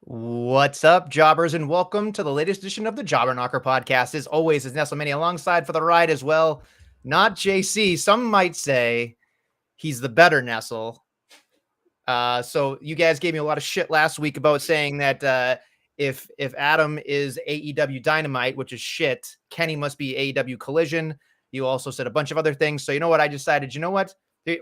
What's up, jobbers, and welcome to the latest edition of the Jobber Knocker podcast. As always, is Nestlemania alongside for the ride as well. Not JC. Some might say he's the better Nestle. So you guys gave me a lot of shit last week about saying that if Adam is AEW Dynamite, which is shit, Kenny must be AEW Collision. You also said a bunch of other things. So you know what? I decided, you know what?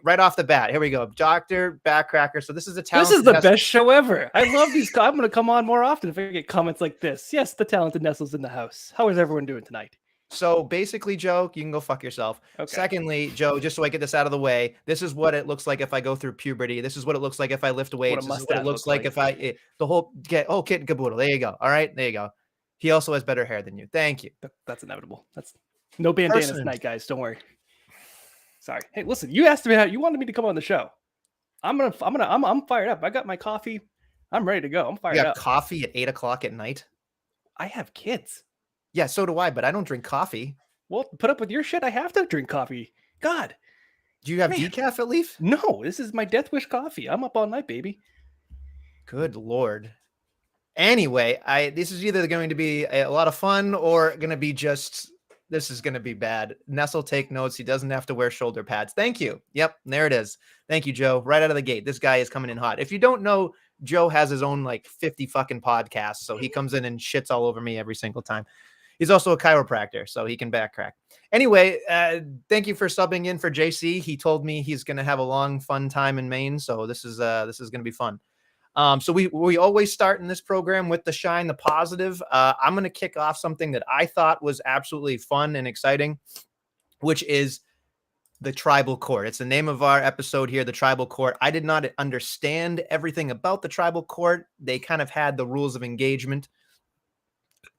Right off the bat, here we go. Dr. Backcracker. So this is a talented. This is the best show ever. I love these. I'm going to come on more often if I get comments like this. Yes, the talented Nestle's in the house. How is everyone doing tonight? So basically, Joe, you can go fuck yourself. Okay. Secondly, Joe, just so I get this out of the way, this is what it looks like if I go through puberty. This is what it looks like if I lift weights. This is what it looks like if I the whole kit and caboodle. There you go. All right, there you go. He also has better hair than you. Thank you. That's inevitable. That's no bandana tonight, guys. Don't worry. Sorry. Hey, listen. You asked me how you wanted me to come on the show. I'm fired up. I got my coffee. I'm ready to go. I'm fired up. You got coffee at 8:00 at night? I have kids. Yeah, so do I, but I don't drink coffee. Well, put up with your shit. I have to drink coffee. God. Do you have decaf at least? No, this is my Death Wish coffee. I'm up all night, baby. Good Lord. Anyway, this is either going to be a lot of fun or going to be just, this is going to be bad. Nestle, take notes. He doesn't have to wear shoulder pads. Thank you. Yep, there it is. Thank you, Joe. Right out of the gate. This guy is coming in hot. If you don't know, Joe has his own like 50 fucking podcasts, so he comes in and shits all over me every single time. He's also a chiropractor, so he can backcrack. Anyway, thank you for subbing in for JC. He told me he's going to have a long, fun time in Maine, so this is going to be fun. So we always start in this program with the shine, the positive. I'm going to kick off something that I thought was absolutely fun and exciting, which is the Tribal Court. It's the name of our episode here, the Tribal Court. I did not understand everything about the Tribal Court. They kind of had the rules of engagement.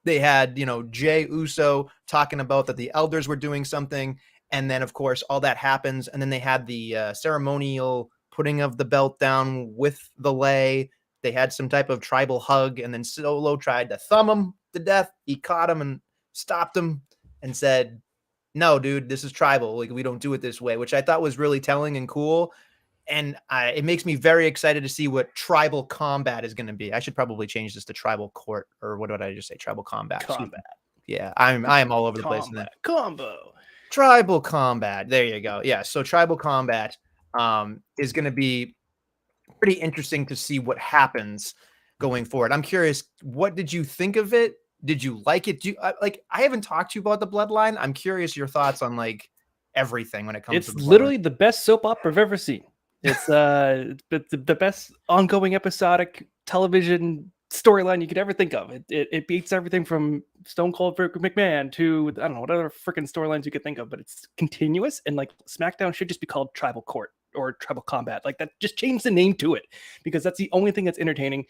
They had, Jey Uso talking about that the elders were doing something. And then, of course, all that happens. And then they had the ceremonial putting of the belt down with the lay. They had some type of tribal hug. And then Solo tried to thumb him to death. He caught him and stopped him and said, no, dude, this is tribal. Like, we don't do it this way, which I thought was really telling and cool. And it makes me very excited to see what tribal combat is going to be. I should probably change this to tribal court, or what did I just say? Tribal combat. Yeah, I am all over the place in that. Combo. Tribal combat. There you go. Yeah, so tribal combat is going to be pretty interesting to see what happens going forward. I'm curious, what did you think of it? Did you like it? I haven't talked to you about the Bloodline. I'm curious your thoughts on like everything when it comes to the literally the best soap opera I've ever seen. It's the best ongoing episodic television storyline you could ever think of. It beats everything from Stone Cold McMahon to, I don't know, whatever freaking storylines you could think of, but it's continuous. And like SmackDown should just be called Tribal Court or Tribal Combat. Like that, just change the name to it, because that's the only thing that's entertaining.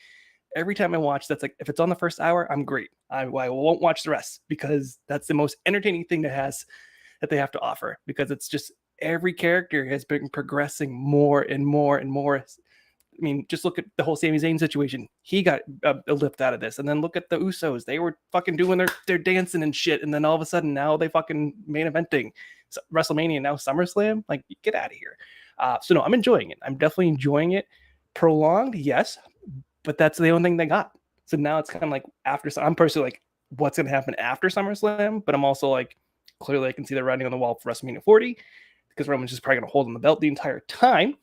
Every time I watch, that's like, if it's on the first hour, I'm great. I won't watch the rest, because that's the most entertaining thing that they have to offer, because it's just every character has been progressing more and more and more. I mean, just look at the whole Sami Zayn situation. He got a lift out of this. And then look at the Usos. They were fucking doing their dancing and shit. And then all of a sudden now they fucking main eventing WrestleMania, now SummerSlam. Like, get out of here. So no, I'm enjoying it. I'm definitely enjoying it. Prolonged, yes. But that's the only thing they got. So now it's kind of like I'm personally like, what's going to happen after SummerSlam? But I'm also like, clearly I can see the writing on the wall for WrestleMania 40, because Roman's just probably going to hold on the belt the entire time.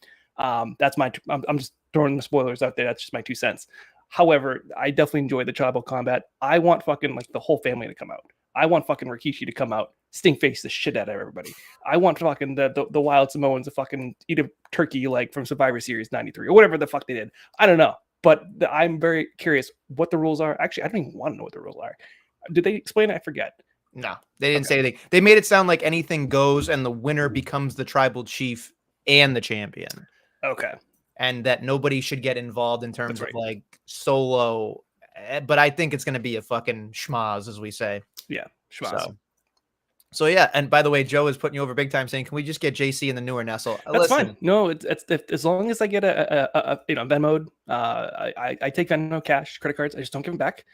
That's I'm just throwing the spoilers out there. That's just my 2 cents. However, I definitely enjoy the tribal combat. I want fucking like the whole family to come out. I want fucking Rikishi to come out, stink face the shit out of everybody. I want fucking the Wild Samoans to fucking eat a turkey like from Survivor Series 93 or whatever the fuck they did. I don't know. But I'm very curious what the rules are. Actually, I don't even want to know what the rules are. Did they explain it? I forget. No, they didn't say anything. They made it sound like anything goes and the winner becomes the tribal chief and the champion. Okay. And that nobody should get involved in terms That's of right. like solo. But I think it's going to be a fucking schmaz, as we say. Yeah. Schmaz. So yeah. And by the way, Joe is putting you over big time saying, can we just get JC in the newer Nestle? That's fine. No, it's as long as I get a Venmo, I take Venmo cash, credit cards. I just don't give them back.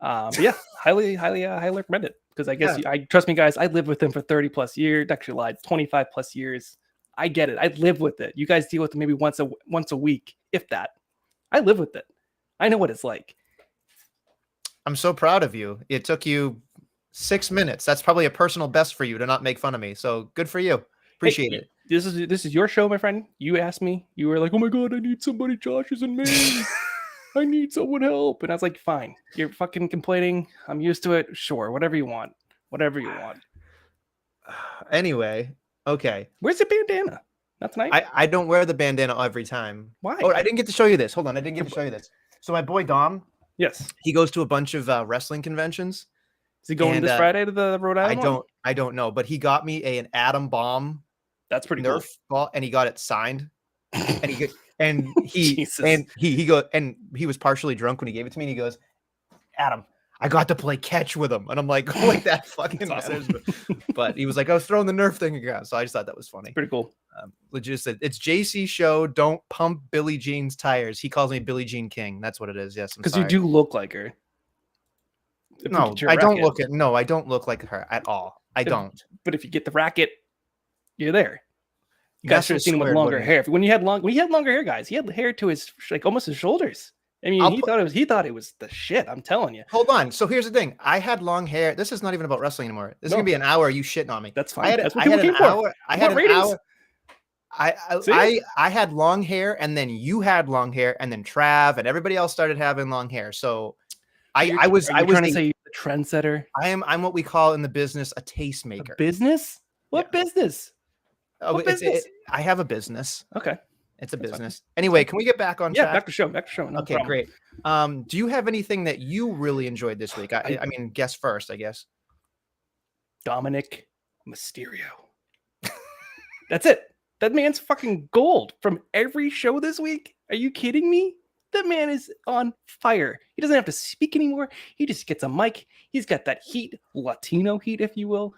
But yeah, highly recommend it because I guess I trust me, guys. I lived with him for 30 plus years. Actually, lied, 25 plus years. I get it. I live with it. You guys deal with it maybe once a week, if that. I live with it. I know what it's like. I'm so proud of you. It took you 6 minutes. That's probably a personal best for you to not make fun of me. So good for you. Appreciate it. This is your show, my friend. You asked me. You were like, "Oh my god, I need somebody. Josh is in Maine. I need someone help." And I was like, "Fine. You're fucking complaining. I'm used to it. Sure, whatever you want. Whatever you want." Anyway, okay. Where's the bandana? Not tonight. I don't wear the bandana every time. Why? Oh, I didn't get to show you this. Hold on, I didn't get to show you this. So my boy Dom, yes, he goes to a bunch of wrestling conventions. Is he going this Friday to the Rhode Island? I don't know, but he got me an Atom Bomb. That's pretty Nerf ball, and he got it signed. And he he was partially drunk when he gave it to me. And he goes, "Adam, I got to play catch with him," and I'm like, "Oh, like that fucking matters." But he was like, "I was throwing the Nerf thing again," so I just thought that was funny. Pretty cool. Legit said, "It's JC show. Don't pump Billie Jean's tires." He calls me Billie Jean King. That's what it is. Yes, because you do look like her. No, I don't look at. No, I don't look like her at all. I don't. But if you get the racket, you're there. You guys should have seen him with longer hair. When he had longer hair, guys, he had hair to his like almost his shoulders. I mean, he thought it was the shit. I'm telling you. Hold on. So here's the thing. I had long hair. This is not even about wrestling anymore. This is gonna be an hour. You shitting on me. That's fine. That's what people came for. I had an hour. I had long hair, and then you had long hair, and then Trav and everybody else started having long hair. So I was trying to say you're the trendsetter. I'm what we call in the business a tastemaker. Business? What business? Oh, I have a business. Okay. It's a business. Anyway, can we get back on track? Yeah, back to show. No okay, problem. Great. Do you have anything that you really enjoyed this week? I mean, guess first, I guess. Dominic Mysterio. That's it. That man's fucking gold from every show this week. Are you kidding me? That man is on fire. He doesn't have to speak anymore. He just gets a mic. He's got that heat, Latino heat, if you will.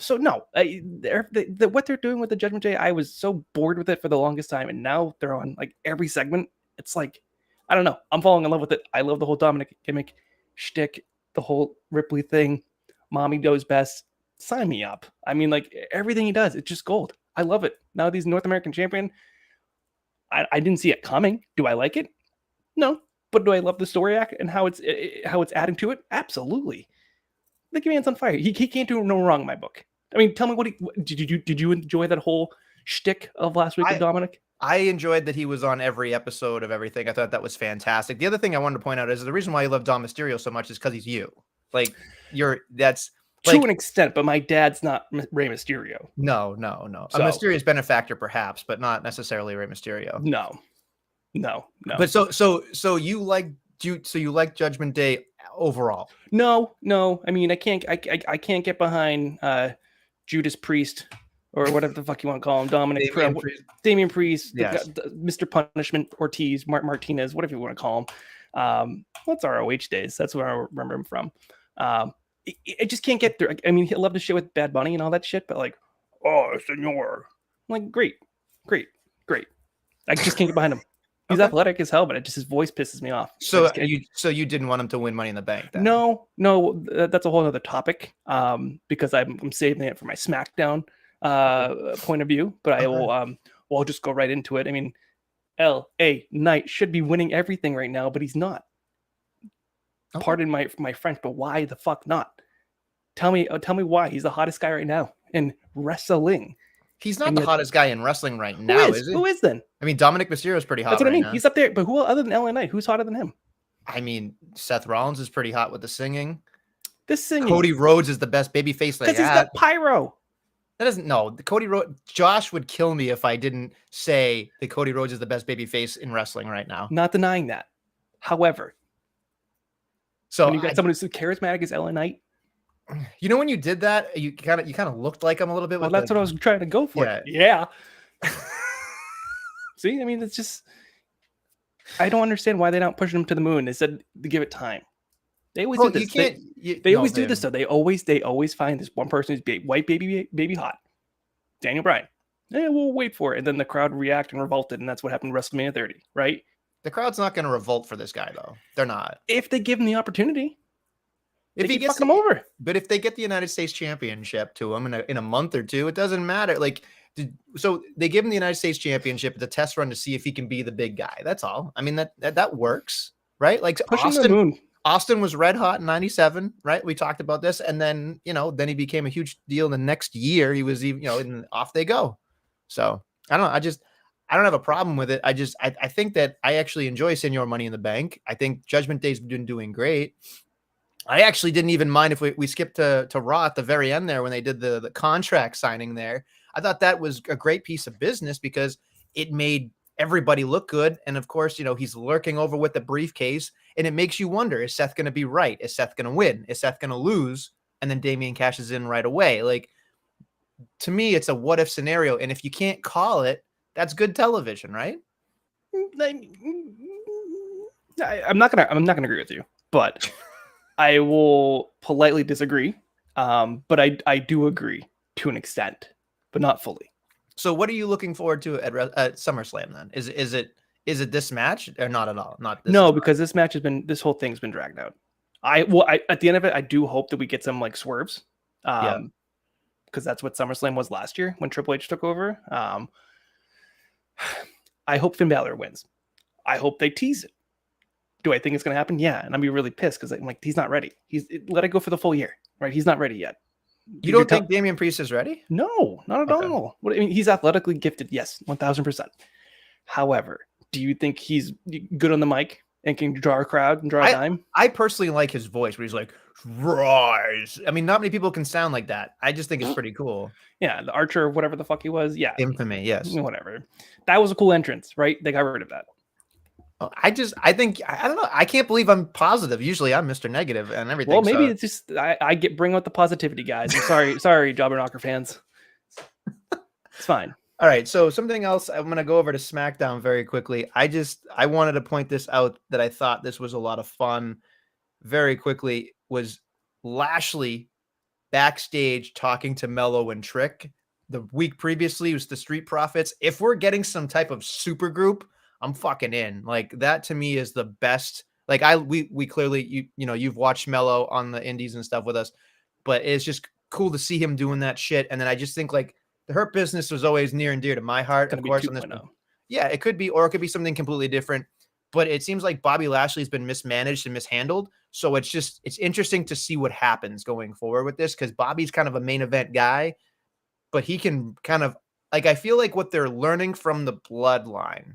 So no, what they're doing with the Judgment Day, I was so bored with it for the longest time, and now they're on like every segment. It's like, I don't know. I'm falling in love with it. I love the whole Dominic gimmick, shtick, the whole Ripley thing. Mommy knows best. Sign me up. I mean, like everything he does, it's just gold. I love it. Now he's North American champion. I didn't see it coming. Do I like it? No. But do I love the story act and how it's adding to it? Absolutely. The man's on fire. He can't do no wrong in my book. I mean, tell me did you enjoy that whole shtick of last week with Dominic? I enjoyed that he was on every episode of everything. I thought that was fantastic. The other thing I wanted to point out is the reason why you love Dom Mysterio so much is because he's you. Like that's to an extent, but my dad's not Rey Mysterio. No. So, a mysterious benefactor, perhaps, but not necessarily Rey Mysterio. No. But so you like Judgment Day overall? No. I mean, I can't get behind Judas Priest or whatever the fuck you want to call him, Damian Priest, yes. Mr. Punishment Ortiz, Martinez, whatever you want to call him. That's ROH days. That's where I remember him from. I just can't get through. I mean, he loved the shit with Bad Bunny and all that shit, but like, oh, senor. I'm like, great. I just can't get behind him. He's athletic as hell, but his voice pisses me off. So you didn't want him to win Money in the Bank then? No, that's a whole other topic. Because I'm saving it for my SmackDown point of view, but I will I'll just go right into it. I mean, LA Knight should be winning everything right now, but he's not. Okay. Pardon my French, but why the fuck not? Tell me why. He's the hottest guy right now in wrestling. He's not And the yet, hottest guy in wrestling right who now, is? is he? Who is then? I mean, Dominic Mysterio is pretty hot That's what I right mean. now. He's up there, but who other than LA Knight? Who's hotter than him? I mean, Seth Rollins is pretty hot with the singing. This singing. Cody Rhodes is the best babyface they Because he's had. got pyro. That doesn't no. The Cody Rhodes. Josh would kill me if I didn't say that Cody Rhodes is the best babyface in wrestling right now. Not denying that. However, So when you got someone who's as charismatic as LA Knight, you know, when you did that, you kind of looked like him a little bit. well, With that's what I was trying to go for. Yeah. See, I mean, it's just I don't understand why they don't push him to the moon. They said to give it time. They always do this. You can't. They always do this though. They always find this one person who's white baby hot. Daniel Bryan. Yeah, we'll wait for it, and then the crowd react and revolted, and that's what happened in WrestleMania 30, right? The crowd's not going to revolt for this guy, though. They're not. If they give him the opportunity, If he gets fucking him over. But if they get the United States Championship to him in a month or two, it doesn't matter. Like, so they give him the United States Championship, the test run to see if he can be the big guy. That's all. I mean, that works, right? Like Pushing the moon. Austin was red hot in '97, right? We talked about this, and then then he became a huge deal. The next year, he was even and off they go. So I don't know. I don't have a problem with it. I think that I actually enjoy Senior Money in the Bank. I think Judgment Day's been doing great. I actually didn't even mind if we skipped to Raw at the very end there when they did the contract signing there. I thought that was a great piece of business because it made everybody look good. And of course, he's lurking over with the briefcase, and it makes you wonder, is Seth going to be right? Is Seth going to win? Is Seth going to lose? And then Damian cashes in right away. Like, to me, it's a what if scenario. And if you can't call it, that's good television, right? I'm not gonna agree with you, but I will politely disagree. But I do agree to an extent, but not fully. So what are you looking forward to at SummerSlam then? Is it this match or not at all? Not this. No, because this whole thing's been dragged out. At the end of it, I do hope that we get some like swerves. Because that's what SummerSlam was last year when Triple H took over. I hope Finn Balor wins. I hope they tease it. Do I think it's going to happen? Yeah, and I'd be really pissed because I'm like, he's not ready. Let it go for the full year, right? He's not ready yet. You don't think Damian Priest is ready? No, not at all. What I mean, he's athletically gifted, yes, 1000%. However, do you think he's good on the mic and can draw a crowd and draw a dime? I personally like his voice where he's like, rise. I mean, not many people can sound like that. I just think it's pretty cool. Yeah, the Archer, whatever the fuck he was. Yeah. Infamy, yes. Whatever. That was a cool entrance, right? They got rid of that. I don't know. I can't believe I'm positive. Usually I'm Mr. Negative and everything. Well, maybe it's just I bring out the positivity, guys. I'm sorry, Jobber Knocker fans. It's fine. All right. So something else, I'm going to go over to SmackDown very quickly. I wanted to point this out that I thought this was a lot of fun very quickly was Lashley backstage talking to Mello and Trick. The week previously was the Street Profits. If we're getting some type of super group, I'm fucking in. Like, that to me is the best. Like, we clearly, you've watched Mello on the indies and stuff with us, but it's just cool to see him doing that shit. And then I just think like the Hurt Business was always near and dear to my heart, of course. On this, yeah, it could be, or it could be something completely different. But it seems like Bobby Lashley's been mismanaged and mishandled. So it's interesting to see what happens going forward with this, because Bobby's kind of a main event guy, but he can kind of like, I feel like what they're learning from the Bloodline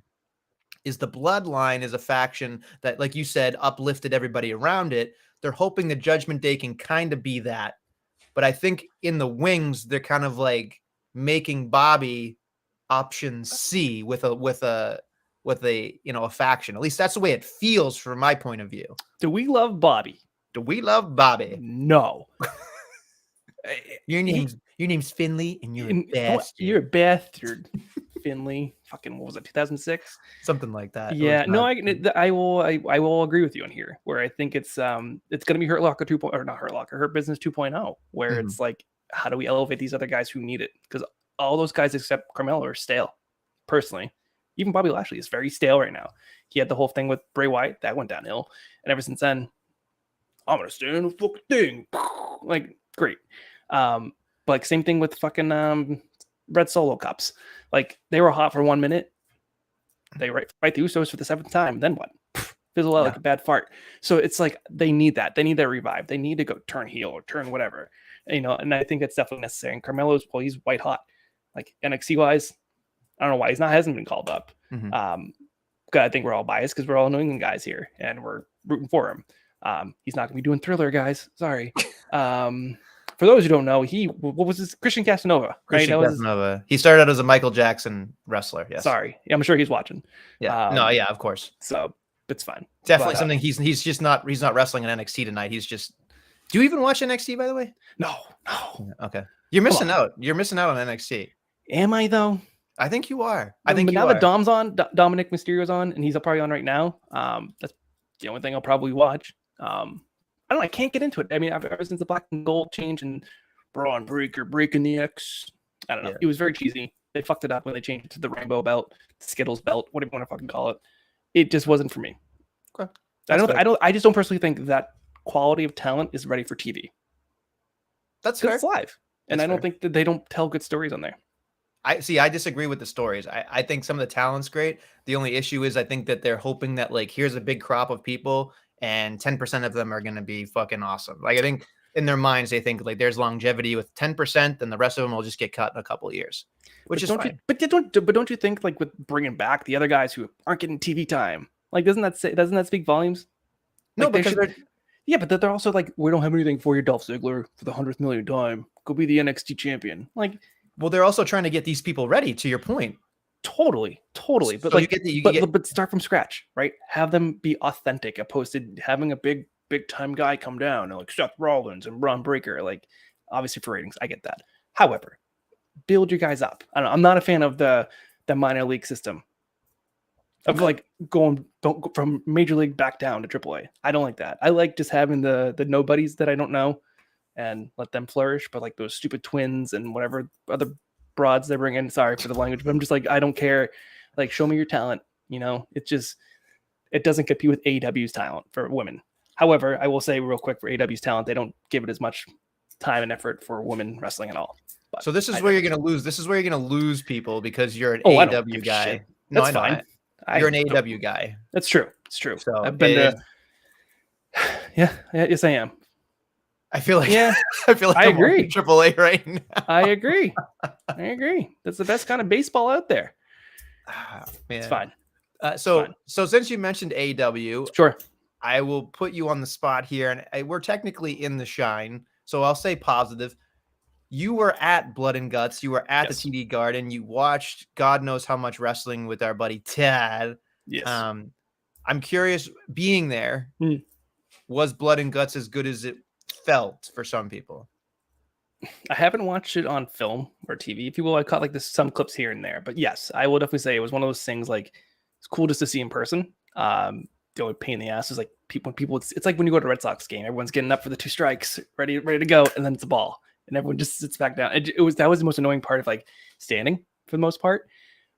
is a faction that, like you said, uplifted everybody around it. They're hoping the Judgment Day can kind of be that. But I think in the wings, they're kind of like making Bobby option C with a faction. At least that's the way it feels from my point of view. Do we love Bobby? Do we love Bobby? No. Your name's Finley, and you're a bastard. You're a bastard, Finley. Fucking, what was it, 2006? Something like that. Yeah. No, I will agree with you on here, where I think it's going to be Hurt Locker 2.0, or not Hurt Locker, Hurt Business 2.0, where it's like, how do we elevate these other guys who need it? Because all those guys except Carmelo are stale, personally. Even Bobby Lashley is very stale right now. He had the whole thing with Bray Wyatt that went downhill, and ever since then, I'm gonna stand the fucking thing. Like, great. But like, same thing with fucking Red Solo Cups. Like, they were hot for 1 minute. They fight the Usos for the 7th time. Then what? Fizzle out like a bad fart. So it's like they need that. They need that revive. They need to go turn heel or turn whatever. And I think that's definitely necessary. And Carmelo's, well, he's white hot. like NXT wise. I don't know why hasn't been called up. Mhm. I think we're all biased because we're all New England guys here and we're rooting for him. He's not going to be doing Thriller, guys. Sorry. For those who don't know, what was his Christian Casanova, Christian right? Casanova. He started out as a Michael Jackson wrestler. Yes. Sorry. I'm sure he's watching. Yeah. No. Yeah. Of course. So it's fine. Definitely something he's just not wrestling in NXT tonight. He's just. Do you even watch NXT, by the way? No. Okay. You're missing out. You're missing out on NXT. Am I though? I think you are. I think but you now are. that Dom's on, Dominic Mysterio's on, and he's probably on right now. That's the only thing I'll probably watch. I don't know. I can't get into it. I mean, ever since the black and gold change and Braun Breaker breaking the X, I don't know. Yeah. It was very cheesy. They fucked it up when they changed it to the rainbow belt, the Skittles belt, whatever you want to fucking call it. It just wasn't for me. Okay. I just don't personally think that quality of talent is ready for TV. That's fair. It's live, and I don't think that they don't tell good stories on there. I disagree with the stories. I think some of the talent's great. The only issue is I think that they're hoping that like here's a big crop of people and 10% of them are going to be fucking awesome. Like I think in their minds they think like there's longevity with 10% and the rest of them will just get cut in a couple of years, which is fine. But don't you think like with bringing back the other guys who aren't getting TV time, like doesn't that speak volumes? No, like because but they're also like, we don't have anything for you, Dolph Ziggler, for the 100th million time. Go be the NXT champion. Like, well, they're also trying to get these people ready. To your point, totally. But so like, but start from scratch, right? Have them be authentic, opposed to having a big time guy come down and like Seth Rollins and Braun Breaker. Like, obviously for ratings, I get that. However, build your guys up. I don't know, I'm not a fan of the minor league system. Of like don't go from major league back down to AAA. I don't like that. I like just having the nobodies that I don't know and let them flourish. But like those stupid twins and whatever other broads they bring in. Sorry for the language, but I'm just like, I don't care. Like, show me your talent. You know, it doesn't compete with AEW's talent for women. However, I will say real quick, for AEW's talent, they don't give it as much time and effort for women wrestling at all. But so this is where you're going to lose. This is where you're going to lose people because you're an I don't AEW give guy. shit. No, That's fine. You're an AEW guy. That's true. It's true. So I've been to. Yes, I am. I feel like I agree. AAA right now. I agree. That's the best kind of baseball out there. It's fine. So since you mentioned AEW, sure, I will put you on the spot here, and we're technically in the shine, so I'll say positive. You were at Blood and Guts. You were at the TD Garden. You watched God knows how much wrestling with our buddy Tad. Yes. I'm curious, being there, was Blood and Guts as good as it felt for some people? I haven't watched it on film or TV, if you will. I caught like some clips here and there, but yes, I will definitely say it was one of those things. Like, it's cool just to see in person. The only pain in the ass is like people. It's like when you go to a Red Sox game, everyone's getting up for the 2 strikes, ready to go, and then it's a ball, and everyone just sits back down. That was the most annoying part of like standing for the most part.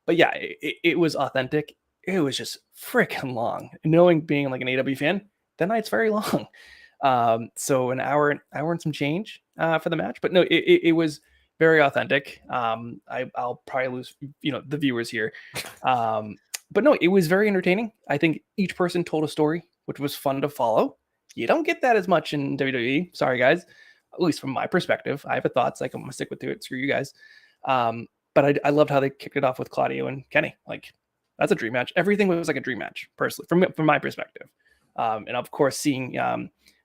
But yeah, it was authentic. It was just freaking long. And being like an AW fan, that night's very long. So an hour and some change for the match, but no, it was very authentic. I'll probably lose the viewers here, but no, it was very entertaining. I think each person told a story, which was fun to follow. You don't get that as much in WWE. Sorry, guys. At least from my perspective, I have a thoughts. Like, I'm gonna stick with it. Screw you guys. But I loved how they kicked it off with Claudio and Kenny. Like, that's a dream match. Everything was like a dream match, personally, from my perspective. And of course, seeing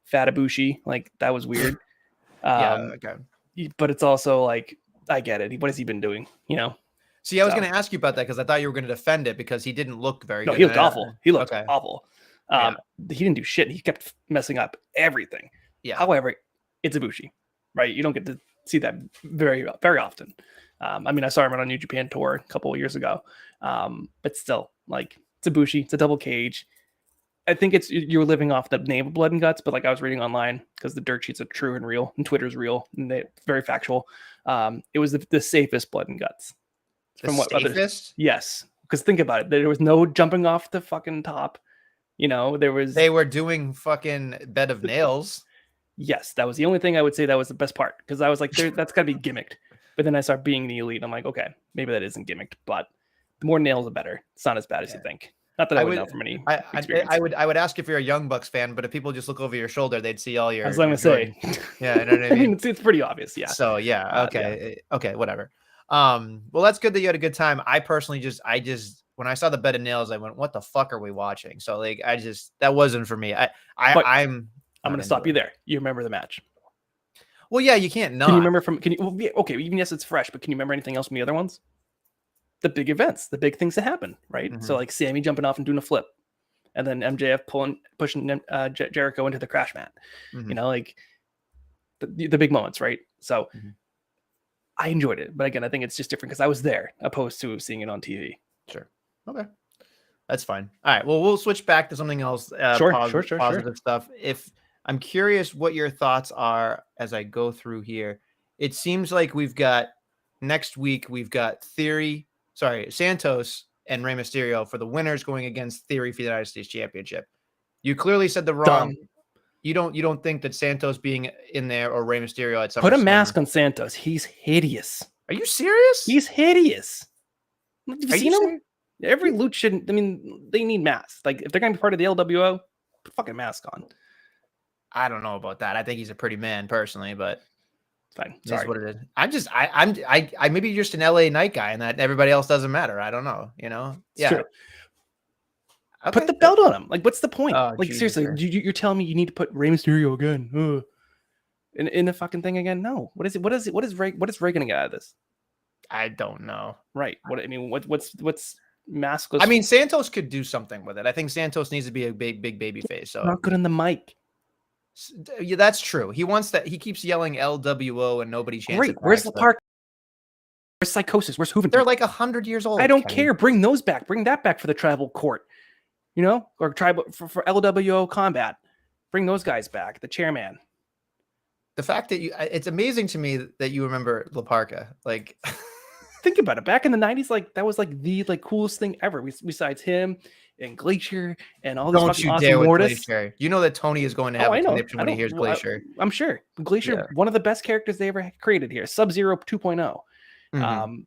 Fat Ibushi, like, that was weird. Okay. But it's also like, I get it. What has he been doing? See, I was going to ask you about that because I thought you were going to defend it because he didn't look very good. No, he looked awful. He looked awful. He didn't do shit. He kept messing up everything. Yeah. However, it's Ibushi, right? You don't get to see that very, very often. I mean, I saw him on a New Japan tour a couple of years ago. But still, like, it's Ibushi. It's a double cage. I think you're living off the name of Blood and Guts, but like I was reading online because the dirt sheets are true and real, and Twitter's real, and they're very factual. It was the safest Blood and Guts. From what safest? Yes, because think about it. There was no jumping off the fucking top. They were doing fucking bed of nails. Yes, that was the only thing I would say that was the best part, because I was like, that's got to be gimmicked. But then I start being the elite. I'm like, okay, maybe that isn't gimmicked, but the more nails, the better. It's not as bad as you think. Not that I would know from any experience. I would ask if you're a Young Bucks fan, but if people just look over your shoulder, they'd see all your. I was going to say, yeah, you know what I mean. It's pretty obvious, yeah. So yeah, okay, okay, whatever. Well, that's good that you had a good time. I personally I just when I saw the bed of nails, I went, "What the fuck are we watching?" So like, that wasn't for me. But I'm I'm not going to into stop you it. there. You remember the match? Well, yeah, you can't Can you not. remember from? Can you? Well, yeah, okay, even yes, it's fresh, but can you remember anything else from the other ones? The big events, the big things that happen, right? So Mhm, like Sammy jumping off and doing a flip, and then MJF pushing Jericho into the crash mat. mhm, You know, like the big moments, right? So mhm. I enjoyed it, but again, I think it's just different because I was there, opposed to seeing it on TV. Sure. Okay. That's fine. All right. Well, we'll switch back to something else. Sure. Positive stuff. If I'm curious what your thoughts are as I go through here. It seems like we've got next week. We've got Santos and Rey Mysterio for the winners going against Theory for the United States Championship. You clearly said the wrong. Dumb. You don't think that Santos being in there or Rey Mysterio at Put a SummerSlam. mask on Santos. He's hideous. Are you serious? He's hideous. Have you Are you seen him? serious? Every lucha, I mean, they need masks. Like if they're gonna be part of the LWO, put a fucking mask on. I don't know about that. I think he's a pretty man personally, but It's fine. it is Sorry. what it is. I maybe you're just an LA night guy and that everybody else doesn't matter. I don't know, It's true. Okay. Put the belt on him. Like, what's the point? Oh, Like, Jesus seriously, Christ. you're telling me you need to put Rey Mysterio again? In the fucking thing again? No. What is it? What is Ray gonna get out of this? I don't know. Right. What I mean, what's maskless? I mean, Santos could do something with it. I think Santos needs to be a big baby face. So not good on the mic. yeah, that's true. He wants that. He keeps yelling LWO and nobody chants Great. it back. Where's So Park? Where's Psychosis? Where's Hooven? they're like 100 years old. I don't Kenny. care. Bring those back. Bring that back for the tribal court. You know, or tribal for LWO combat. Bring those guys back. The chairman. The fact that it's amazing to me that you remember La Parka. Like, think about it. Back in the 90s, like that was like the coolest thing ever. Besides him and Glacier and all these don't fucking you awesome dare with Mortis. Glacier. You know that Tony is going to have Oh, a I know. conniption when he hears Glacier. I'm sure. Glacier, one of the best characters they ever created here. Sub-Zero 2.0. Mhm.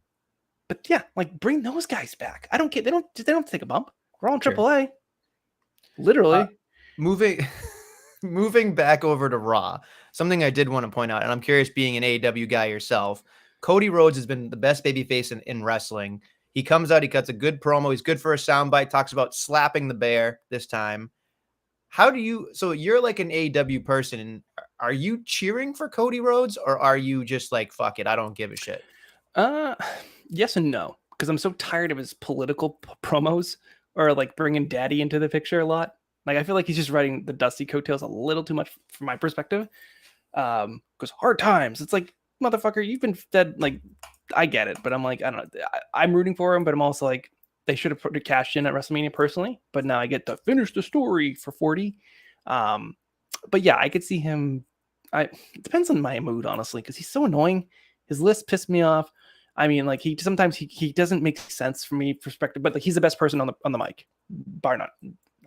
But yeah, like bring those guys back. I don't care. They don't take a bump. We're all in Sure. AAA. Literally. Moving back over to Raw, something I did want to point out, and I'm curious, being an AEW guy yourself, Cody Rhodes has been the best babyface in wrestling. He comes out, he cuts a good promo, he's good for a soundbite, talks about slapping the bear this time. So you're like an AEW person, and are you cheering for Cody Rhodes, or are you just like, fuck it, I don't give a shit? Yes and no, because I'm so tired of his political promos or like bringing daddy into the picture a lot. Like I feel like he's just riding the dusty coattails a little too much from my perspective. Because hard times, it's like, motherfucker, you've been fed. Like I get it, but I'm like, I don't know. I'm rooting for him, but I'm also like, they should have put the cash in at WrestleMania personally. But now I get to finish the story for 40. But yeah, I could see him. It depends on my mood, honestly, because he's so annoying. His list pissed me off. I mean, like sometimes he doesn't make sense from me perspective, but like he's the best person on the mic, bar none.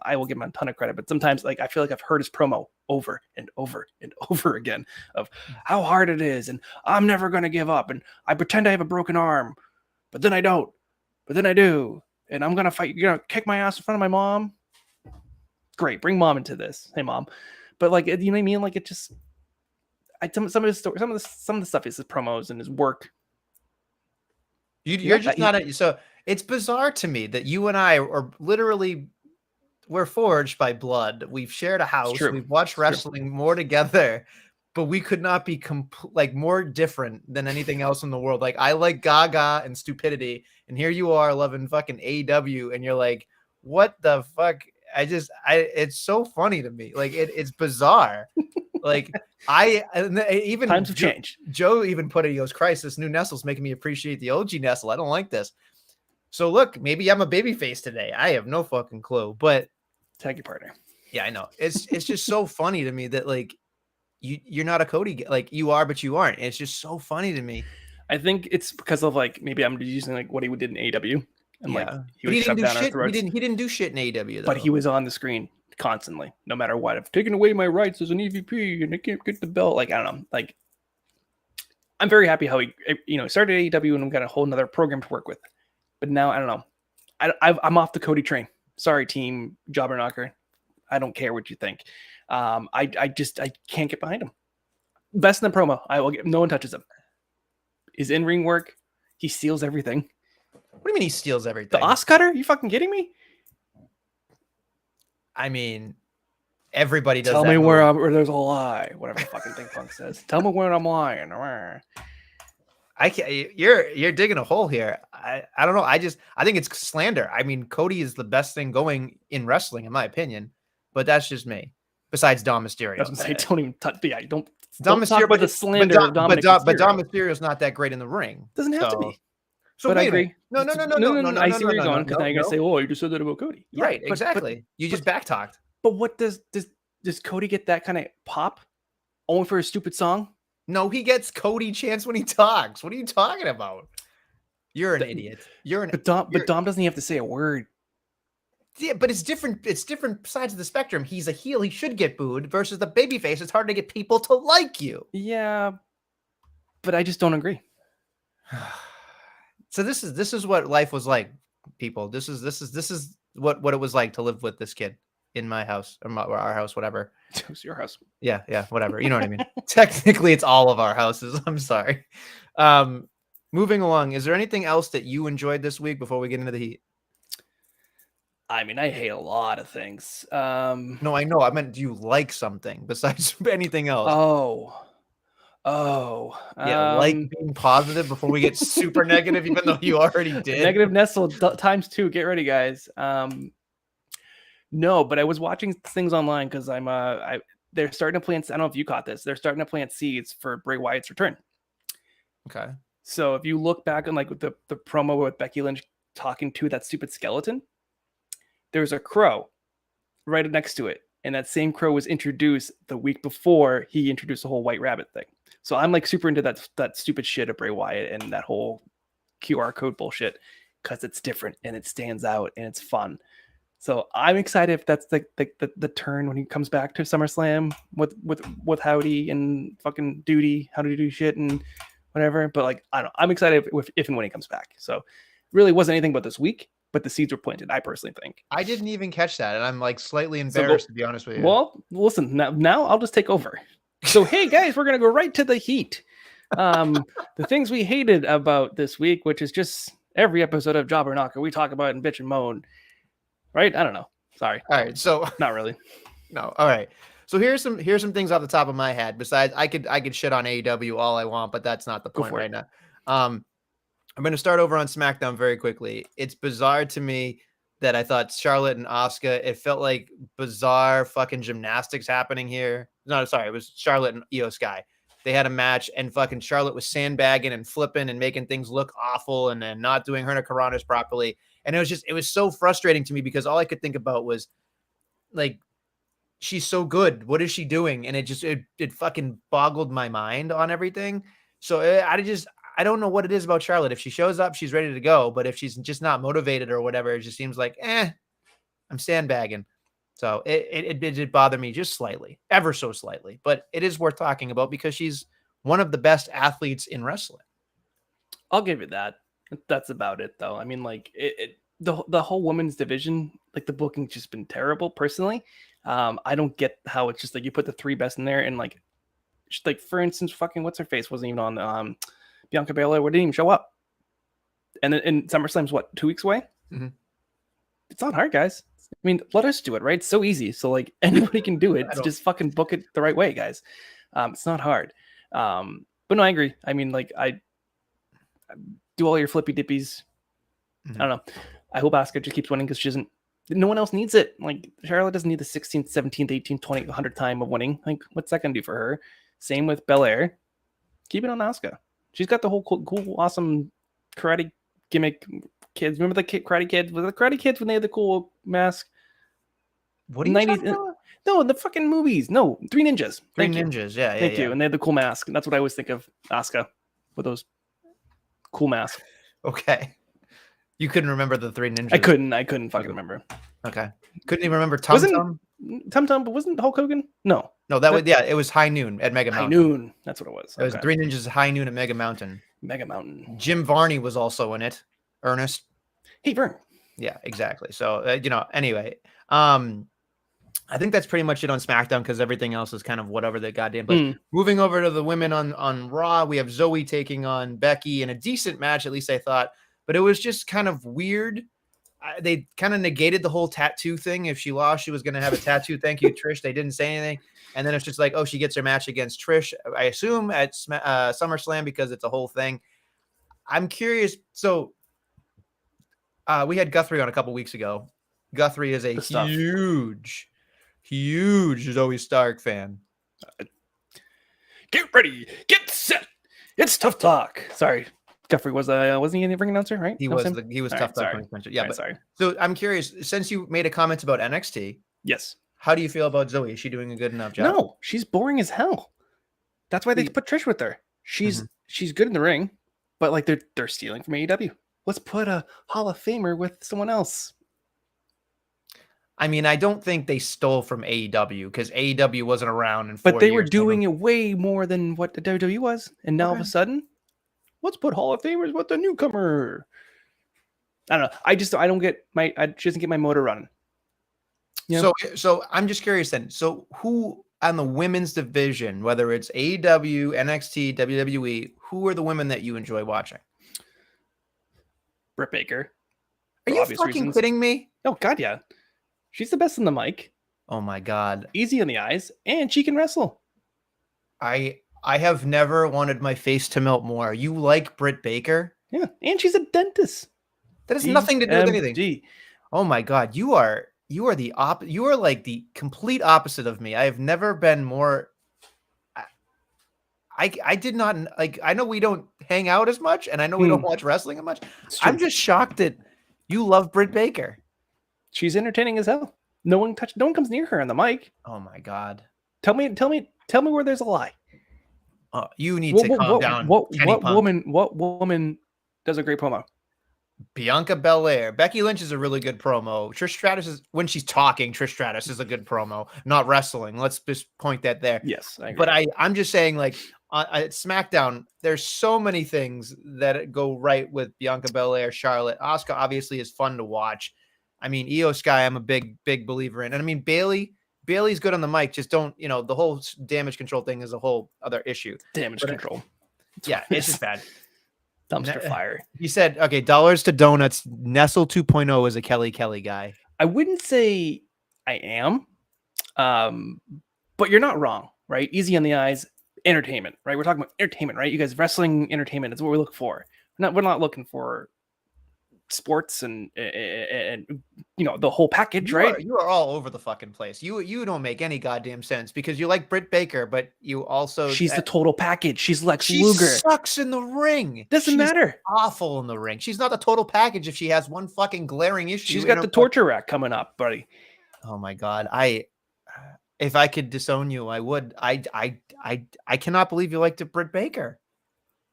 I will give him a ton of credit, but sometimes like I feel like I've heard his promo over and over and over again of how hard it is, and I'm never gonna give up, and I pretend I have a broken arm, but then I don't, but then I do, and I'm gonna fight. You're gonna kick my ass in front of my mom. Great, bring mom into this. Hey, mom, but like you know what I mean? Like it just, some of his story, some of the stuff is his promos and his work. You're just not so it's bizarre to me that you and I are literally, we're forged by blood. We've shared a house. We've watched wrestling more together, but we could not be more different than anything else in the world. Like I like Gaga and stupidity, and here you are loving fucking AEW, and you're like, what the fuck? It's so funny to me. Like it's bizarre. Like even times have changed. Joe even put it. He goes, Christ, this new Nestle's making me appreciate the OG Nestle. I don't like this. So look, maybe I'm a babyface today. I have no fucking clue. But tag your partner. Yeah, I know. It's just so funny to me that like you're not a Cody, like you are, but you aren't. It's just so funny to me. I think it's because of like maybe I'm using like what he did in AEW. And yeah. like he would shove down our throats. He didn't do shit in AEW though. But he was on the screen constantly, no matter what. I've taken away my rights as an EVP and I can't get the belt. Like I don't know. Like I'm very happy how he started AEW and we got a whole nother program to work with. But now I don't know. I'm off the Cody train. Sorry, team Jobber Knocker. I don't care what you think. I can't get behind him. Best in the promo. I will get. No one touches him. His in-ring work, He steals everything. What do you mean he steals everything? The Oscutter? You fucking kidding me? I mean, everybody does Tell that me move. where there's a lie. Whatever the fucking thing Punk says. Tell me when I'm lying. I can't. You're digging a hole here. I don't know. I think it's slander. I mean, Cody is the best thing going in wrestling, in my opinion. But that's just me. Besides Dom Mysterio, I was gonna say, don't even touch. Yeah, don't Dom talk Mysterio, about the slander of Dominic but Dom Mysterio. Mysterio's not that great in the ring. Doesn't have to be. So But I wait a minute. agree. No. I see where you're going because now you're gonna say, "Oh, you just said that about Cody." Yeah, Right, exactly. You just backtalked. But what does Cody get that kind of pop only for a stupid song? No, he gets Cody chants when he talks. What are you talking about? You're an idiot. But Dom doesn't have to say a word. Yeah, but it's different. It's different sides of the spectrum. He's a heel. He should get booed versus the babyface. It's hard to get people to like you. Yeah, but I just don't agree. So this is what life was like, people. This is what it was like to live with this kid in my house or our house, whatever. It was your house. Yeah, whatever. You know what I mean? Technically, it's all of our houses. I'm sorry. Moving along, is there anything else that you enjoyed this week before we get into the heat? I mean, I hate a lot of things. No, I know. I meant, do you like something besides anything else? Yeah, like being positive before we get super negative, even though you already did. Negative Nestle times 2. Get ready, guys. No, but I was watching things online because they're starting to plant. I don't know if you caught this. They're starting to plant seeds for Bray Wyatt's return. Okay. So if you look back on like the promo with Becky Lynch talking to that stupid skeleton, there's a crow right next to it. And that same crow was introduced the week before he introduced the whole White Rabbit thing. So I'm like super into that stupid shit of Bray Wyatt and that whole QR code bullshit because it's different and it stands out and it's fun. So I'm excited if that's the turn when he comes back to SummerSlam with Howdy and fucking Duty, how to do shit and whatever. But like, I don't know. I'm excited if and when he comes back. So really wasn't anything but this week, but the seeds were planted, I personally think. I didn't even catch that, and I'm like slightly embarrassed to be honest with you. Well, listen, now I'll just take over. So hey guys, we're gonna go right to the heat. The things we hated about this week, which is just every episode of Jobber Knocker, we talk about it and bitch and moan. Right? I don't know. Sorry. All right, so not really. No. All right. So here's some things off the top of my head. Besides, I could shit on AEW all I want, but that's not the point right now. I'm going to start over on SmackDown very quickly. It's bizarre to me that I thought Charlotte and Asuka, it felt like bizarre fucking gymnastics happening here. No, sorry, it was Charlotte and Io Sky. They had a match and fucking Charlotte was sandbagging and flipping and making things look awful and then not doing her Karanas properly. And it was so frustrating to me because all I could think about was like, she's so good. What is she doing? And it fucking boggled my mind on everything. So I don't know what it is about Charlotte. If she shows up, she's ready to go. But if she's just not motivated or whatever, it just seems like, I'm sandbagging. So it did bother me just slightly, ever so slightly. But it is worth talking about because she's one of the best athletes in wrestling. I'll give you that. That's about it, though. I mean, like the whole women's division, like the booking's just been terrible. Personally, I don't get how it's just like you put the 3 best in there and like for instance, fucking what's her face wasn't even on Bianca Belair didn't even show up. And then in SummerSlam's what, 2 weeks away? Mm-hmm. It's not hard, guys. I mean, let us do it, right? It's so easy. So like anybody can do it. Just fucking book it the right way, guys. It's not hard. But no, I agree. I mean, like I do all your flippy dippies. Mm-hmm. I don't know. I hope Asuka just keeps winning because she doesn't. No one else needs it. Like Charlotte doesn't need the 16th, 17th, 18th, 20th, 100th time of winning. Like what's that gonna do for her? Same with Belair. Keep it on Asuka. She's got the whole cool, awesome karate gimmick kids. Remember the karate kids? Was the karate kids when they had the cool mask? What are you talking about? No, the fucking movies. No, Three Ninjas. Three Ninjas. Yeah. Thank you. And they had the cool mask. And that's what I always think of Asuka with those cool masks. Okay. You couldn't remember the Three Ninjas. I couldn't fucking remember. Okay. Couldn't even remember Tum Tum? Tum Tum, but wasn't Hulk Hogan? No, that was it was High Noon at Mega Mountain. High Noon, that's what it was. It was Three Ninjas High Noon at Mega Mountain. Jim Varney was also in it. Ernest. Hey, Vern. Yeah, exactly. So anyway, I think that's pretty much it on SmackDown because everything else is kind of whatever the goddamn. But Mm. moving over to the women on Raw, we have Zoe taking on Becky in a decent match, at least I thought. But it was just kind of weird. They kind of negated the whole tattoo thing. If she lost, she was going to have a tattoo. Thank you, Trish. They didn't say anything. And then it's just like, oh, she gets her match against Trish, I assume at SummerSlam because it's a whole thing. I'm curious. So we had Guthrie on a couple weeks ago. Guthrie is a Good stuff. huge Zoe Stark fan. Get ready, get set. It's Tough Talk. Sorry, Guthrie wasn't he in the ring announcer, right? He That was him? the he was All Tough right, Talk sorry. when he mentioned. Yeah, All right, but sorry. so I'm curious. Since you made a comment about NXT, Yes. how do you feel about Zoe? Is she doing a good enough job? No, she's boring as hell. That's why they put Trish with her. She's good in the ring, but like they're stealing from AEW. Let's put a Hall of Famer with someone else. I mean, I don't think they stole from AEW because AEW wasn't around in 4 years. But they were doing it way more than what the WWE was, and now all of a sudden, let's put Hall of Famers with the newcomer. I don't know. I don't get she doesn't get my motor running. You know? So I'm just curious then. So who on the women's division, whether it's AEW, NXT, WWE, who are the women that you enjoy watching? Britt Baker. Are you fucking kidding me? Oh God, yeah. She's the best in the mic. Oh my God. Easy on the eyes, and she can wrestle. I have never wanted my face to melt more. You like Britt Baker? Yeah, and she's a dentist. That has nothing to do with anything. Oh my God, you are like the complete opposite of me. I have never been more. I did not like. I know we don't hang out as much, and I know we don't watch wrestling as much. I'm just shocked that you love Britt Baker. She's entertaining as hell. No one comes near her on the mic. Oh my God. Tell me where there's a lie. You need to calm down. What woman does a great promo? Bianca Belair. Becky Lynch is a really good promo. Trish Stratus is, when she's talking, Trish Stratus is a good promo, not wrestling. Let's just point that there. Yes, I agree. But I'm just saying, like, at SmackDown, there's so many things that go right with Bianca Belair, Charlotte. Asuka obviously is fun to watch. I mean, Io Sky, I'm a big believer in. And I mean, Bailey's good on the mic. Just don't, the whole damage control thing is a whole other issue. Damage control. Yeah, it's just bad. Dumpster fire. He said, okay, dollars to donuts. Nestle 2.0 is a Kelly guy. I wouldn't say I am, but you're not wrong, right? Easy on the eyes, entertainment, right? We're talking about entertainment, right? You guys, wrestling entertainment is what we look for. We're not looking for sports and the whole package, right? You are all over the fucking place. You don't make any goddamn sense because you like Britt Baker, but you also she's the total package. She's Lex Luger. She sucks in the ring. Doesn't matter. Awful in the ring. She's not the total package if she has one fucking glaring issue. She's got the torture rack coming up, buddy. Oh my God. If I could disown you, I would. I cannot believe you liked Britt Baker.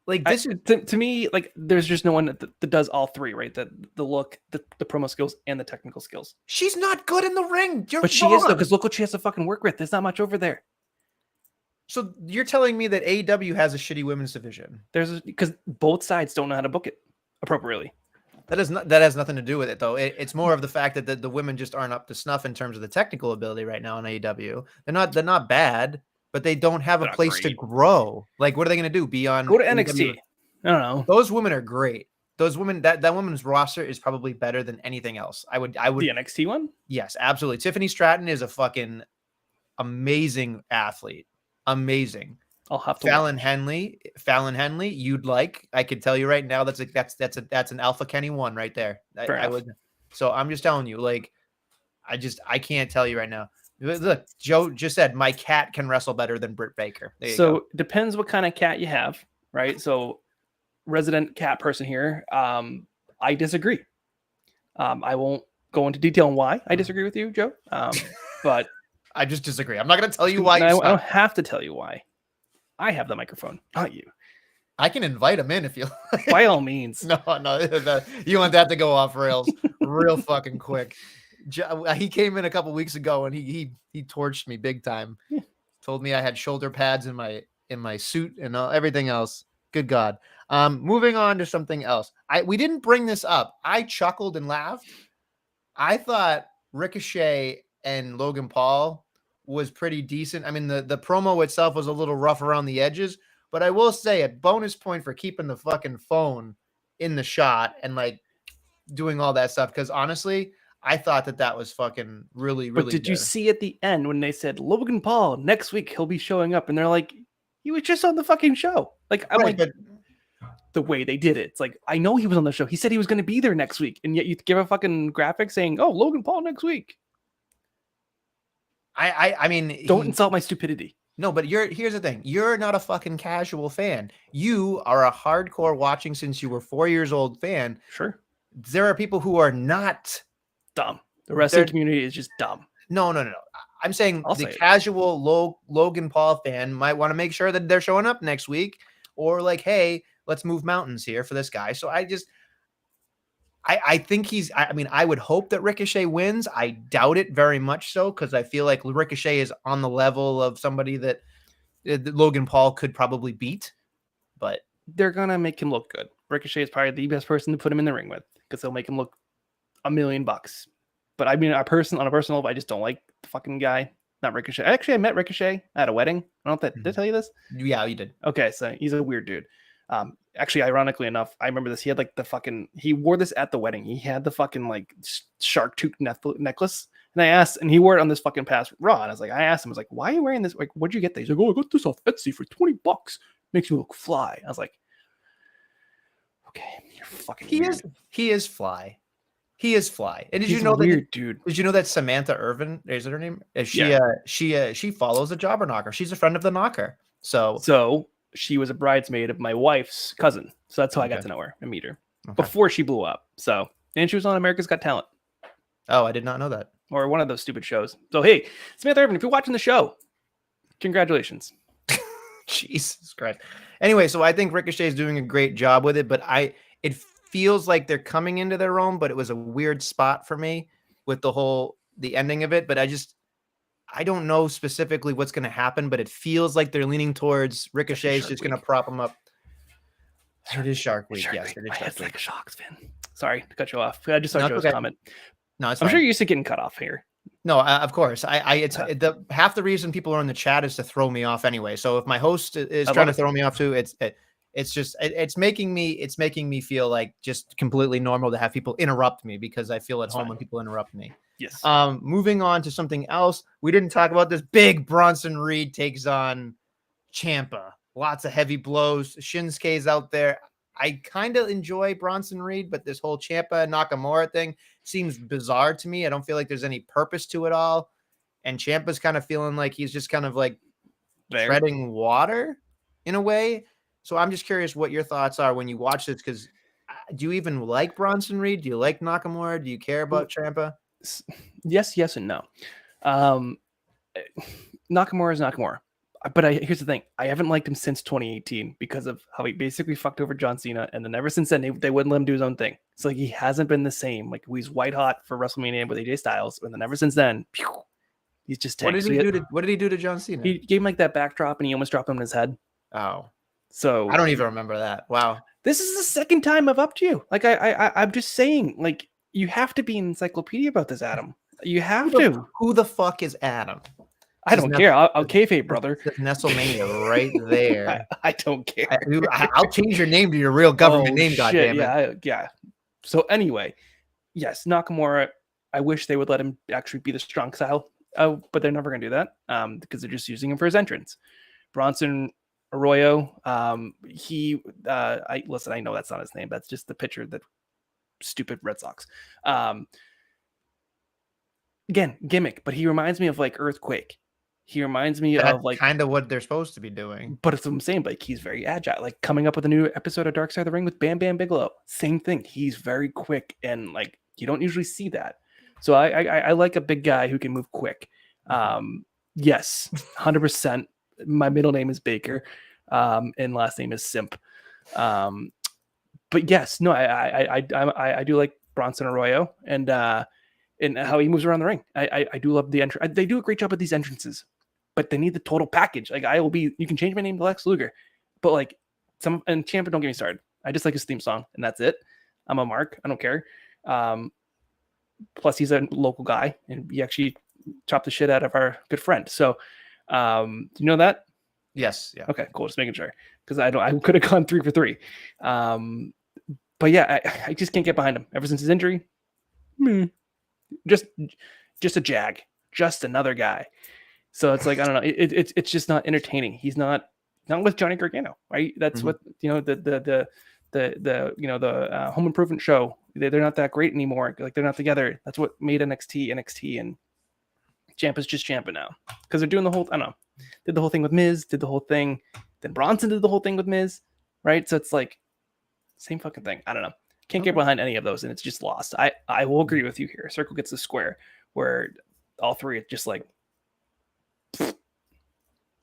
Like this is to me, like there's just no one that does all three, right? The look, the promo skills, and the technical skills. She's not good in the ring. But she is though, because look what she has to fucking work with. There's not much over there. So you're telling me that AEW has a shitty women's division? Because both sides don't know how to book it appropriately. That has nothing to do with it though. It's more of the fact that the women just aren't up to snuff in terms of the technical ability right now in AEW. They're not bad. But they don't have a place to grow. Like, what are they going to do beyond? Go to NXT. I don't know. Those women are great. Those women, that women's roster is probably better than anything else. I would. The NXT one? Yes, absolutely. Tiffany Stratton is a fucking amazing athlete. Amazing. I'll have to. Fallon Henley, you'd like. I could tell you right now. That's an Alpha Kenny one right there. I would. So I'm just telling you, like, I can't tell you right now. Look, Joe just said my cat can wrestle better than Britt Baker. So depends what kind of cat you have, right? So resident cat person here, I disagree. I won't go into detail on why I disagree with you, Joe. But I just disagree. I'm not going to tell you why. I don't have to tell you why. I have the microphone, not you. I can invite him in if you like. By all means. No, you want that to go off rails real fucking quick. He came in a couple weeks ago and he torched me big time. Yeah. Told me I had shoulder pads in my suit and everything else. Good God. Moving on to something else. We didn't bring this up. I chuckled and laughed. I thought Ricochet and Logan Paul was pretty decent. I mean, the promo itself was a little rough around the edges, but I will say a bonus point for keeping the fucking phone in the shot and like doing all that stuff. Because honestly, I thought that was fucking really, But really did you good. see at the end when they said Logan Paul next week he'll be showing up, and they're like, he was just on the fucking show. Like I'm Right, like, the way they did it, it's like I know he was on the show. He said he was going to be there next week, and yet you give a fucking graphic saying, "Oh, Logan Paul next week." I mean, Don't insult my stupidity. No, but here's the thing. You're not a fucking casual fan. You are a hardcore watching since you were 4 years old fan. Sure. There are people who are not dumb. The wrestling community is just dumb. No. I'm saying I'll the say casual Logan Paul fan might want to make sure that they're showing up next week, or like, hey, let's move mountains here for this guy. So I think I mean, I would hope that Ricochet wins. I doubt it very much so, because I feel like Ricochet is on the level of somebody that Logan Paul could probably beat. But they're gonna make him look good. Ricochet is probably the best person to put him in the ring with, because they'll make him look $1 million. But I mean, on a personal level, I just don't like the fucking guy. Not Ricochet. Actually, I met Ricochet at a wedding. I don't know if did I tell you this? Yeah, you did. Okay, so he's a weird dude. Actually, ironically enough, I remember this. He had like he wore this at the wedding. He had the fucking like shark tooth necklace. And I asked, and he wore it on this fucking past Raw. And I asked him, I was like, why are you wearing this? Like, where'd you get that? He's like, oh, I got this off Etsy for $20. Makes you look fly. I was like, okay, you're fucking weird. He is fly. He is fly. And He's weird, dude. Did you know that Samantha Irvin, is her name? She follows the Jobber Knocker. She's a friend of the Knocker. So she was a bridesmaid of my wife's cousin. So that's how I got to know her and meet her before she blew up. So, and she was on America's Got Talent. Oh, I did not know that. Or one of those stupid shows. So, hey, Samantha Irvin, if you're watching the show, congratulations. Jesus Christ. Anyway, so I think Ricochet is doing a great job with it, but it feels like they're coming into their own, but it was a weird spot for me with the ending of it. But I don't know specifically what's going to happen, but it feels like they're leaning towards Ricochet's just going to prop them up. It is Shark Week. Yes, it is My Shark head's Week. like a Sharks fan. Sorry to cut you off. I just saw Joe's comment. No, it's I'm fine. sure you're used to getting cut off here. No, of course. Half the reason people are in the chat is to throw me off anyway. So if my host is trying to throw me off too, it's making me feel like just completely normal to have people interrupt me, because I feel at home when people interrupt me. Yes. Moving on to something else. We didn't talk about this. Big Bronson Reed takes on Ciampa. Lots of heavy blows. Shinsuke's out there. I kind of enjoy Bronson Reed, but this whole Ciampa Nakamura thing seems bizarre to me. I don't feel like there's any purpose to it all. And Ciampa's kind of feeling like he's just kind of like treading water in a way. So I'm just curious what your thoughts are when you watch this, because do you even like Bronson Reed? Do you like Nakamura? Do you care about Ciampa? Yes, and no. Nakamura is Nakamura. But here's the thing. I haven't liked him since 2018 because of how he basically fucked over John Cena. And then ever since then, they wouldn't let him do his own thing. It's like he hasn't been the same. Like he's white hot for WrestleMania with AJ Styles. And then ever since then, he's just tanked. What did he do to John Cena? He gave him like that backdrop and he almost dropped him in his head. Oh. So I don't even remember that. Wow. This is the second time I've upped you. Like I'm just saying, like, you have to be an encyclopedia about this, Adam. You have to. Who the fuck is Adam? I don't care. I'll kayfabe, brother. Nestlemania right there. I don't care. I'll change your name to your real government name, goddammit. Yeah. So anyway, yes, Nakamura, I wish they would let him actually be the strong style, but they're never going to do that because they're just using him for his entrance. Bronson Arroyo, I know that's not his name. That's just the pitcher that stupid Red Sox. Again, gimmick, but he reminds me of like Earthquake. He reminds me of like kind of what they're supposed to be doing. But it's what I'm saying. Like he's very agile. Like coming up with a new episode of Dark Side of the Ring with Bam Bam Bigelow. Same thing. He's very quick and like you don't usually see that. So I like a big guy who can move quick. Yes, 100%. My middle name is Baker, and last name is Simp. But yes, no, I do like Bronson Arroyo and how he moves around the ring. I do love the entrance. They do a great job at these entrances, but they need the total package. Like you can change my name to Lex Luger, but like and Ciampa, don't get me started. I just like his theme song and that's it. I'm a mark. I don't care. Plus he's a local guy and he actually chop the shit out of our good friend. So, you know that? Yes. Yeah. Okay, cool. Just making sure because I could have gone 3 for 3. But yeah, I just can't get behind him ever since his injury. Just a jag, just another guy. So it's like I don't know. It's just not entertaining. He's not with Johnny Gargano, right? That's what the Home Improvement show. They're not that great anymore. Like they're not together. That's what made NXT, and Ciampa's just Ciampa now because they're doing the whole. I don't know. Did the whole thing with Miz. Did the whole thing. Then Bronson did the whole thing with Miz, right? So it's like same fucking thing. I don't know. Can't get behind any of those, and it's just lost. I will agree with you here. Circle gets the square, where all three are just like.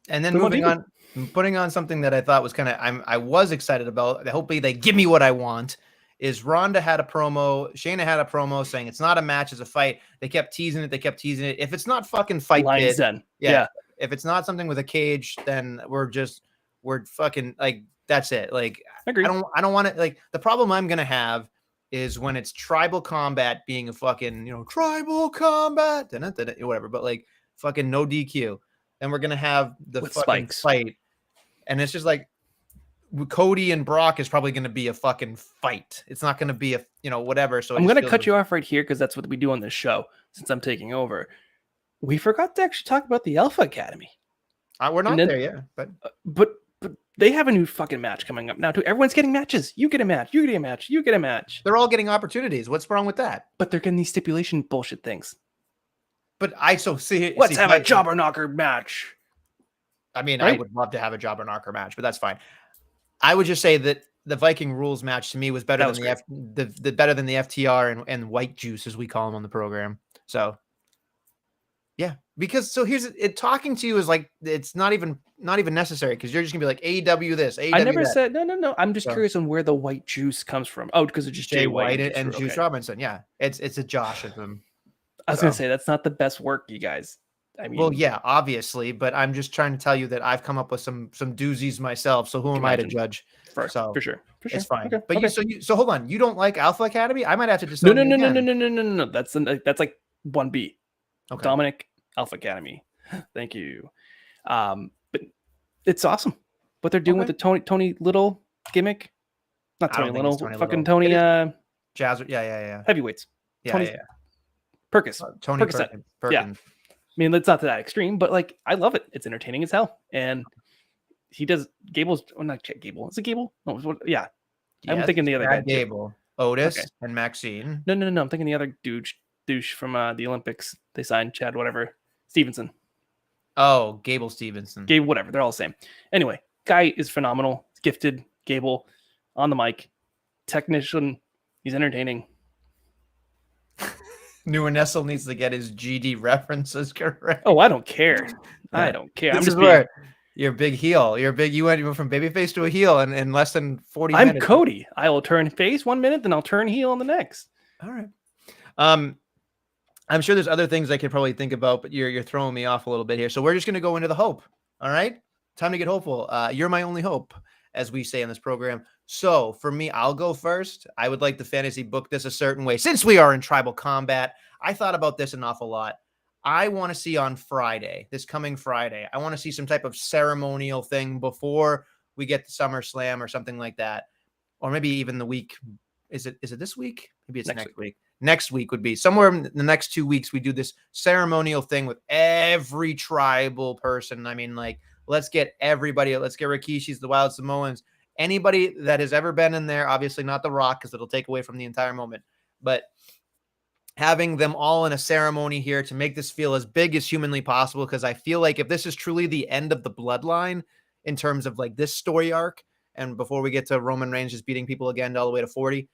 And then moving on, putting on something that I thought was I was excited about. Hopefully they give me what I want. Is Ronda had a promo, Shayna had a promo saying it's not a match, it's a fight. They kept teasing it. If it's not fucking fight pit, then yeah. If it's not something with a cage, then we're fucking like that's it. Like I don't want it. Like the problem I'm gonna have is when it's tribal combat being a fucking tribal combat, whatever. But like fucking no DQ. Then we're gonna have the with fucking spikes. fight, and it's just like Cody and Brock is probably gonna be a fucking fight. It's not gonna be a whatever. So I'm gonna cut you off right here because that's what we do on this show. Since I'm taking over, we forgot to actually talk about the Alpha Academy. We're not there yet, but they have a new fucking match coming up now too. Everyone's getting matches. You get a match. You get a match. You get a match. They're all getting opportunities. What's wrong with that? But they're getting these stipulation bullshit things. But let's have a jobber knocker match. I mean, right? I would love to have a jobber knocker match, but that's fine. I would just say that the Viking Rules match to me was better than the better than the FTR and White Juice, as we call them on the program. So yeah, because here's it. Talking to you is like it's not even necessary because you're just gonna be like AEW this. AEW I never that. said no. I'm just curious on where the White Juice comes from. Oh, because it's just Jay White and Juice Robinson. Yeah, it's a Josh of them. I was gonna say that's not the best work, you guys. I mean, well, yeah, obviously, but I'm just trying to tell you that I've come up with some doozies myself. So who am I to judge? For sure. It's fine. Okay, but so hold on. You don't like Alpha Academy? I might have to just no. That's like 1B. Okay. Dominic Alpha Academy. Thank you. But it's awesome what they're doing with the Tony Little gimmick. Not Tony Little, fucking Tony. Jazz. Yeah. Heavyweights. Yeah. Perkins. Tony Perkins. Yeah. I mean, it's not to that extreme, but like, I love it. It's entertaining as hell. And he does Gable's, not Gable. Is it Gable? No, yeah. I'm thinking the other guy. Gable, Otis, and Maxine. No. I'm thinking the other douche from the Olympics. They signed Chad, whatever. Stevenson. Oh, Gable Stevenson. Gable, whatever. They're all the same. Anyway, guy is phenomenal. He's gifted. Gable on the mic. Technician. He's entertaining. Newer Nestle needs to get his GD references correct. Oh, I don't care. I don't care. This is where you're a big heel. You went from babyface to a heel in less than 40 minutes. I'm Cody. I will turn face 1 minute, then I'll turn heel on the next. All right. I'm sure there's other things I could probably think about, but you're throwing me off a little bit here. So we're just going to go into the hope. All right. Time to get hopeful. You're my only hope, as we say in this program. So for me, I'll go first. I would like the fantasy book this a certain way. Since we are in tribal combat, I thought about this an awful lot. I want to see on Friday, this coming Friday, I want to see some type of ceremonial thing before we get to SummerSlam or something like that. Or maybe even the week. Is it this week? Maybe it's next week. Next week would be somewhere in the next 2 weeks. We do this ceremonial thing with every tribal person. I mean, like, let's get everybody. Let's get Rikishi's, the Wild Samoans, anybody that has ever been in there. Obviously not The Rock, because it'll take away from the entire moment. But having them all in a ceremony here to make this feel as big as humanly possible, because I feel like if this is truly the end of the bloodline in terms of like this story arc, and before we get to Roman Reigns just beating people again all the way to 40,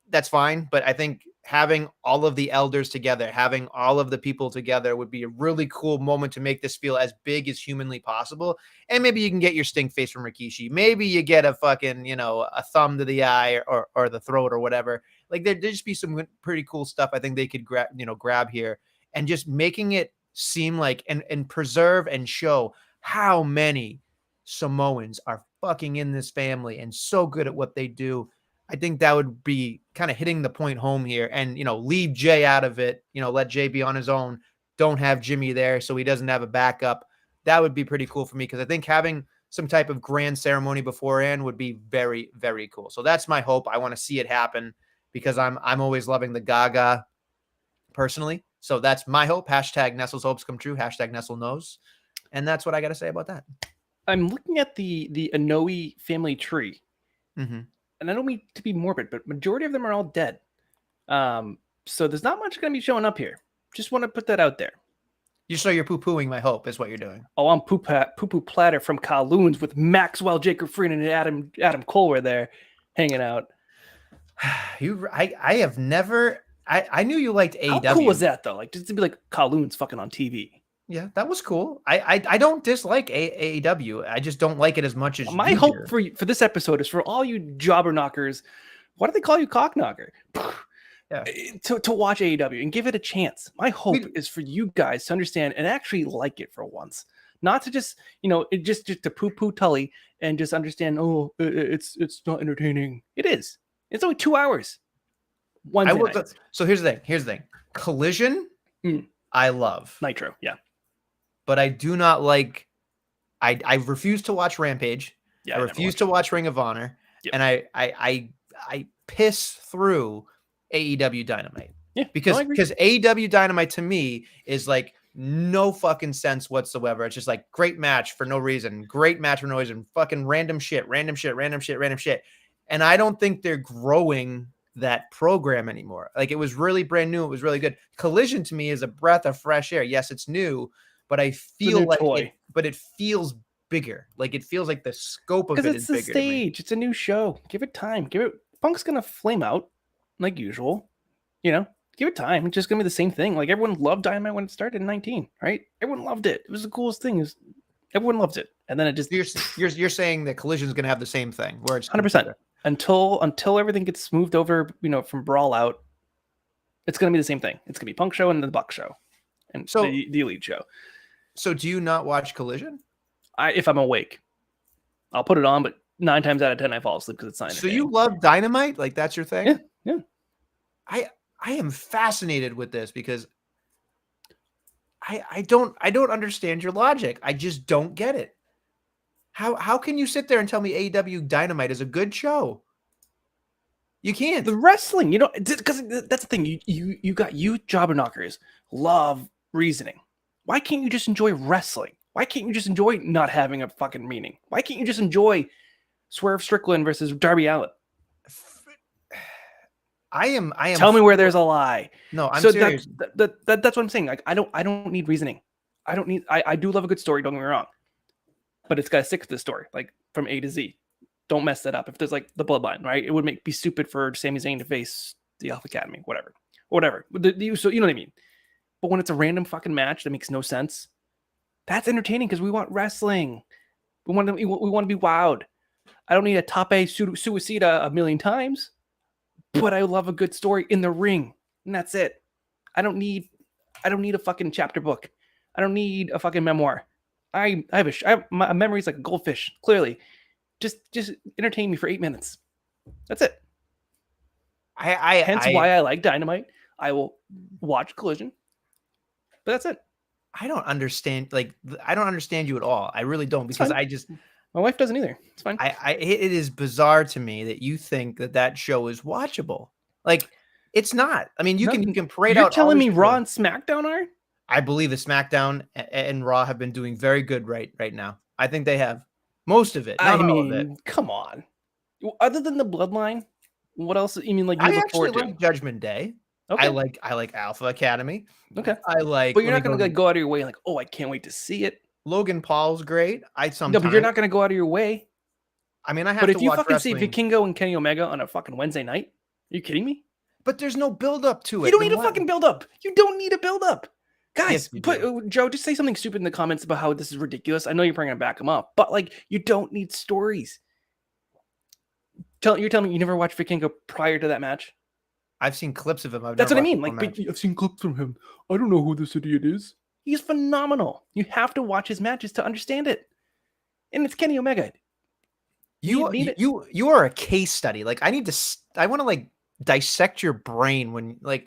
that's fine. But I think having all of the elders together, having all of the people together would be a really cool moment to make this feel as big as humanly possible. And maybe you can get your stink face from Rikishi. Maybe you get a fucking, a thumb to the eye or the throat or whatever. Like there'd just be some pretty cool stuff I think they could grab here, and just making it seem like and preserve and show how many Samoans are fucking in this family and so good at what they do. I think that would be kind of hitting the point home here, and, leave Jay out of it, let Jay be on his own, don't have Jimmy there, so he doesn't have a backup. That would be pretty cool for me because I think having some type of grand ceremony beforehand would be very, very cool. So that's my hope. I want to see it happen because I'm always loving the Gaga personally. So that's my hope. Hashtag Nestle's hopes come true. Hashtag Nestle knows. And that's what I got to say about that. I'm looking at the Inoue family tree, Mm-hmm. and I don't mean to be morbid, but majority of them are all dead. So there's not much going to be showing up here. Just want to put that out there. You're poo-pooing my hope is what you're doing. Oh, I'm poo-poo platter from Kowloon's with Maxwell, Jacob Freeman, and Adam Cole were there hanging out. I have never. I knew you liked AEW. How cool was that though? Like just to be like Kowloon's fucking on TV. Yeah, that was cool. I don't dislike AEW. I just don't like it as much as my hope for this episode is for all you jobber knockers. Why do they call you cock knocker? Yeah. To watch AEW and give it a chance. My hope is for you guys to understand and actually like it for once, not to just just to poo Tully and just understand. Oh, it's not entertaining. It is. It's only 2 hours. So here's the thing. Collision, I love Nitro. Yeah, but I do not like. I refuse to watch Rampage. Yeah, I refuse to watch Ring of Honor, and I piss through AEW Dynamite. Yeah, because AEW Dynamite to me is like no fucking sense whatsoever. It's just like great match for no reason, fucking random shit. And I don't think they're growing that program anymore. Like it was really brand new. It was really good. Collision to me is a breath of fresh air. Yes, it's new, but I feel like it feels bigger. Like it feels like the scope of it is bigger. It's the stage. It's a new show. Give it time. Punk's gonna flame out like usual. Give it time. It's just gonna be the same thing. Like everyone loved Dynamite when it started in 19, right? Everyone loved it. It was the coolest thing. Everyone loved it, and then it just you're saying that Collision is gonna have the same thing where it's 100% until everything gets smoothed over. From Brawl Out, it's gonna be the same thing. It's gonna be Punk show and the Buck show, and so the Elite show. So do you not watch Collision? If I'm awake, I'll put it on, but 9 times out of 10 I fall asleep because it's not. So you love Dynamite? Like that's your thing? Yeah. I am fascinated with this because I don't understand your logic. I just don't get it. How can you sit there and tell me AEW Dynamite is a good show? You can't. The wrestling, because that's the thing. You jobber knockers love reasoning. Why can't you just enjoy wrestling? Why can't you just enjoy not having a fucking meaning? Why can't you just enjoy Swerve Strickland versus Darby Allin? I am. Tell me where there's a lie. No, I'm serious. That's what I'm saying. Like I don't need reasoning. I do love a good story. Don't get me wrong, but it's got to stick to the story, like from A to Z. Don't mess that up. If there's like the bloodline, right? It would be stupid for Sami Zayn to face the Alpha Academy, whatever. So you know what I mean. But when it's a random fucking match that makes no sense, that's entertaining because we want wrestling. We want to be wowed. I don't need a Tape Suicida a million times. But I love a good story in the ring, and that's it. I don't need a fucking chapter book. I don't need a fucking memoir. My memory's like a goldfish. Clearly, just entertain me for 8 minutes. That's it. Hence why I like Dynamite. I will watch Collision, but that's it. I don't understand. Like I don't understand you at all. I really don't because my wife doesn't either. It's fine. It is bizarre to me that you think that show is watchable. Like it's not. I mean, you can parade out. You're telling me Raw and SmackDown are? I believe the SmackDown and Raw have been doing very good right now. I think they have most of it. Not all of it. Come on. Other than the Bloodline, what else? You mean like you look forward to? I like Judgment Day. Okay. I like Alpha Academy. Okay. But you're not gonna go out of your way like, oh, I can't wait to see it. Logan Paul's great. No, but you're not going to go out of your way. I mean, I have to watch. But if you fucking see Vikingo and Kenny Omega on a fucking Wednesday night, are you kidding me? But there's no build up to it. You don't need a fucking build up. You don't need a build up, guys. Joe, just say something stupid in the comments about how this is ridiculous. I know you're bringing to back them up, but like, you don't need stories. You're telling me you never watched Vikingo prior to that match? I've seen clips of him. That's what I mean. Like, I've seen clips from him. I don't know who this idiot is. He's phenomenal. You have to watch his matches to understand it. And it's Kenny Omega. You are a case study. Like I want to like dissect your brain when like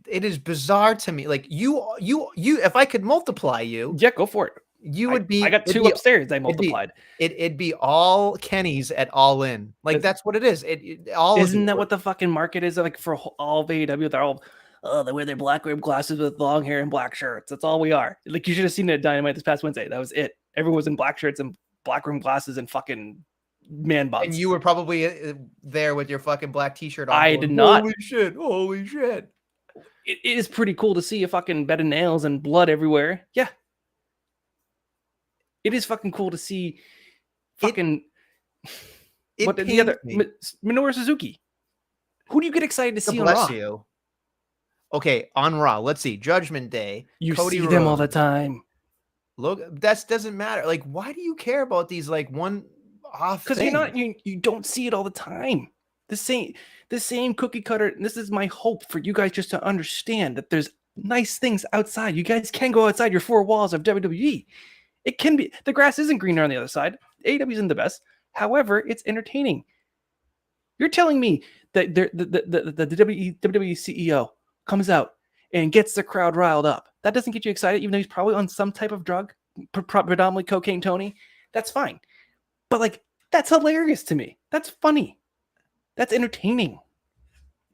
it is bizarre to me. Like you, if I could multiply you, Yeah, go for it. you would be. I got it'd 2 be upstairs. I it'd be multiplied. it'd be all Kenny's at All In. Like Is- that's what it is. All of Isn't you. that what the fucking market is like for all of AEW? They're all, oh, they wear their black rimmed glasses with long hair and black shirts. That's all we are. Like you should have seen it at Dynamite this past Wednesday. That was it. Everyone was in black shirts and black rimmed glasses and fucking man buns. And you were probably there with your fucking black T-shirt on. I going, did not. Holy shit! Holy shit! It is pretty cool to see a fucking bed of nails and blood everywhere. Yeah. It is fucking cool to see fucking what the other Minoru Suzuki. Who do you get excited to see on Raw? You. Okay, on Raw. Let's see. Judgment Day. You Cody see them all Rhodes. the time. Look, that doesn't matter. Like, why do you care about these like one off? Because you don't see it all the time. The same cookie cutter. And this is my hope for you guys just to understand that there's nice things outside. You guys can go outside your 4 walls of WWE. It can be, the grass isn't greener on the other side. AEW isn't the best. However, it's entertaining. You're telling me that the WWE CEO comes out and gets the crowd riled up. That doesn't get you excited, even though he's probably on some type of drug, predominantly cocaine Tony. That's fine. But like, that's hilarious to me. That's funny. That's entertaining.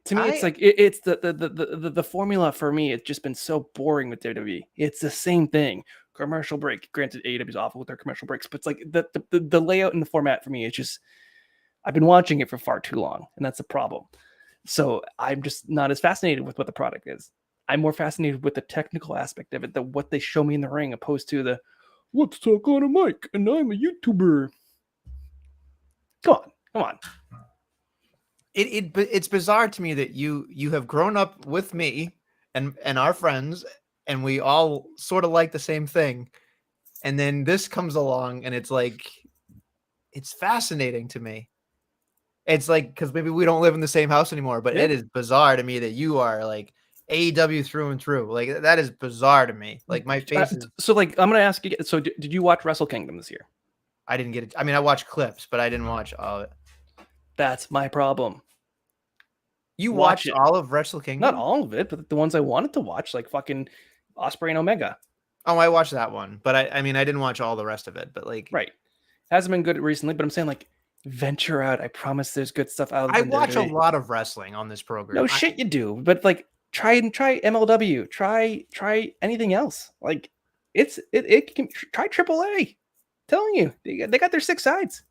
To me, it's like it's the formula for me. It's just been so boring with WWE. It's the same thing. Commercial break. Granted, AEW's awful with their commercial breaks, but it's like the layout and the format for me. It's just I've been watching it for far too long, and that's a problem. So I'm just not as fascinated with what the product is. I'm more fascinated with the technical aspect of it, what they show me in the ring, opposed to the let's talk on a mic and I'm a YouTuber. Come on. It's bizarre to me that you have grown up with me and our friends, and we all sort of like the same thing, and then this comes along and it's like it's fascinating to me. It's like because maybe we don't live in the same house anymore, but it is bizarre to me that you are like AEW through and through. Like that is bizarre to me. Like my face is. So like I'm gonna ask you. So did you watch Wrestle Kingdom this year? I didn't get it. I mean, I watched clips, but I didn't watch all of it. That's my problem. You watched all of Wrestle Kingdom? Not all of it, but the ones I wanted to watch, like fucking Osprey and Omega. Oh, I watched that one, but I mean, I didn't watch all the rest of it. But like, right, hasn't been good recently. But I'm saying like, venture out. I promise, there's good stuff out. I watch a lot of wrestling on this program. No shit, you do. But like, try MLW. Try anything else. Like, it can try AAA. Telling you, they got their 6 sides.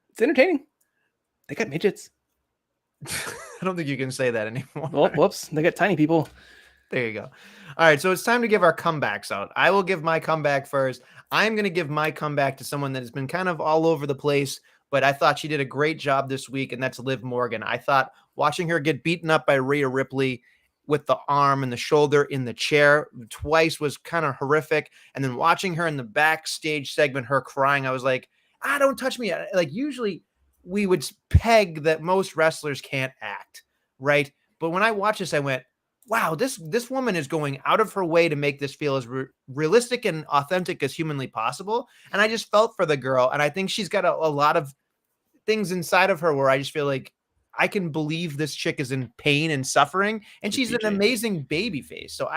It's entertaining. They got midgets. I don't think you can say that anymore. Oh, whoops. They got tiny people. There you go. All right. So it's time to give our comebacks out. I will give my comeback first. I'm going to give my comeback to someone that has been kind of all over the place, but I thought she did a great job this week, and that's Liv Morgan. I thought watching her get beaten up by Rhea Ripley with the arm and the shoulder in the chair twice was kind of horrific. And then watching her in the backstage segment, her crying, I was like, don't touch me. Like usually we would peg that most wrestlers can't act, right? But when I watched this, I went, wow, this woman is going out of her way to make this feel as realistic and authentic as humanly possible. And I just felt for the girl. And I think she's got a lot of things inside of her where I just feel like I can believe this chick is in pain and suffering. And she's an amazing baby face. So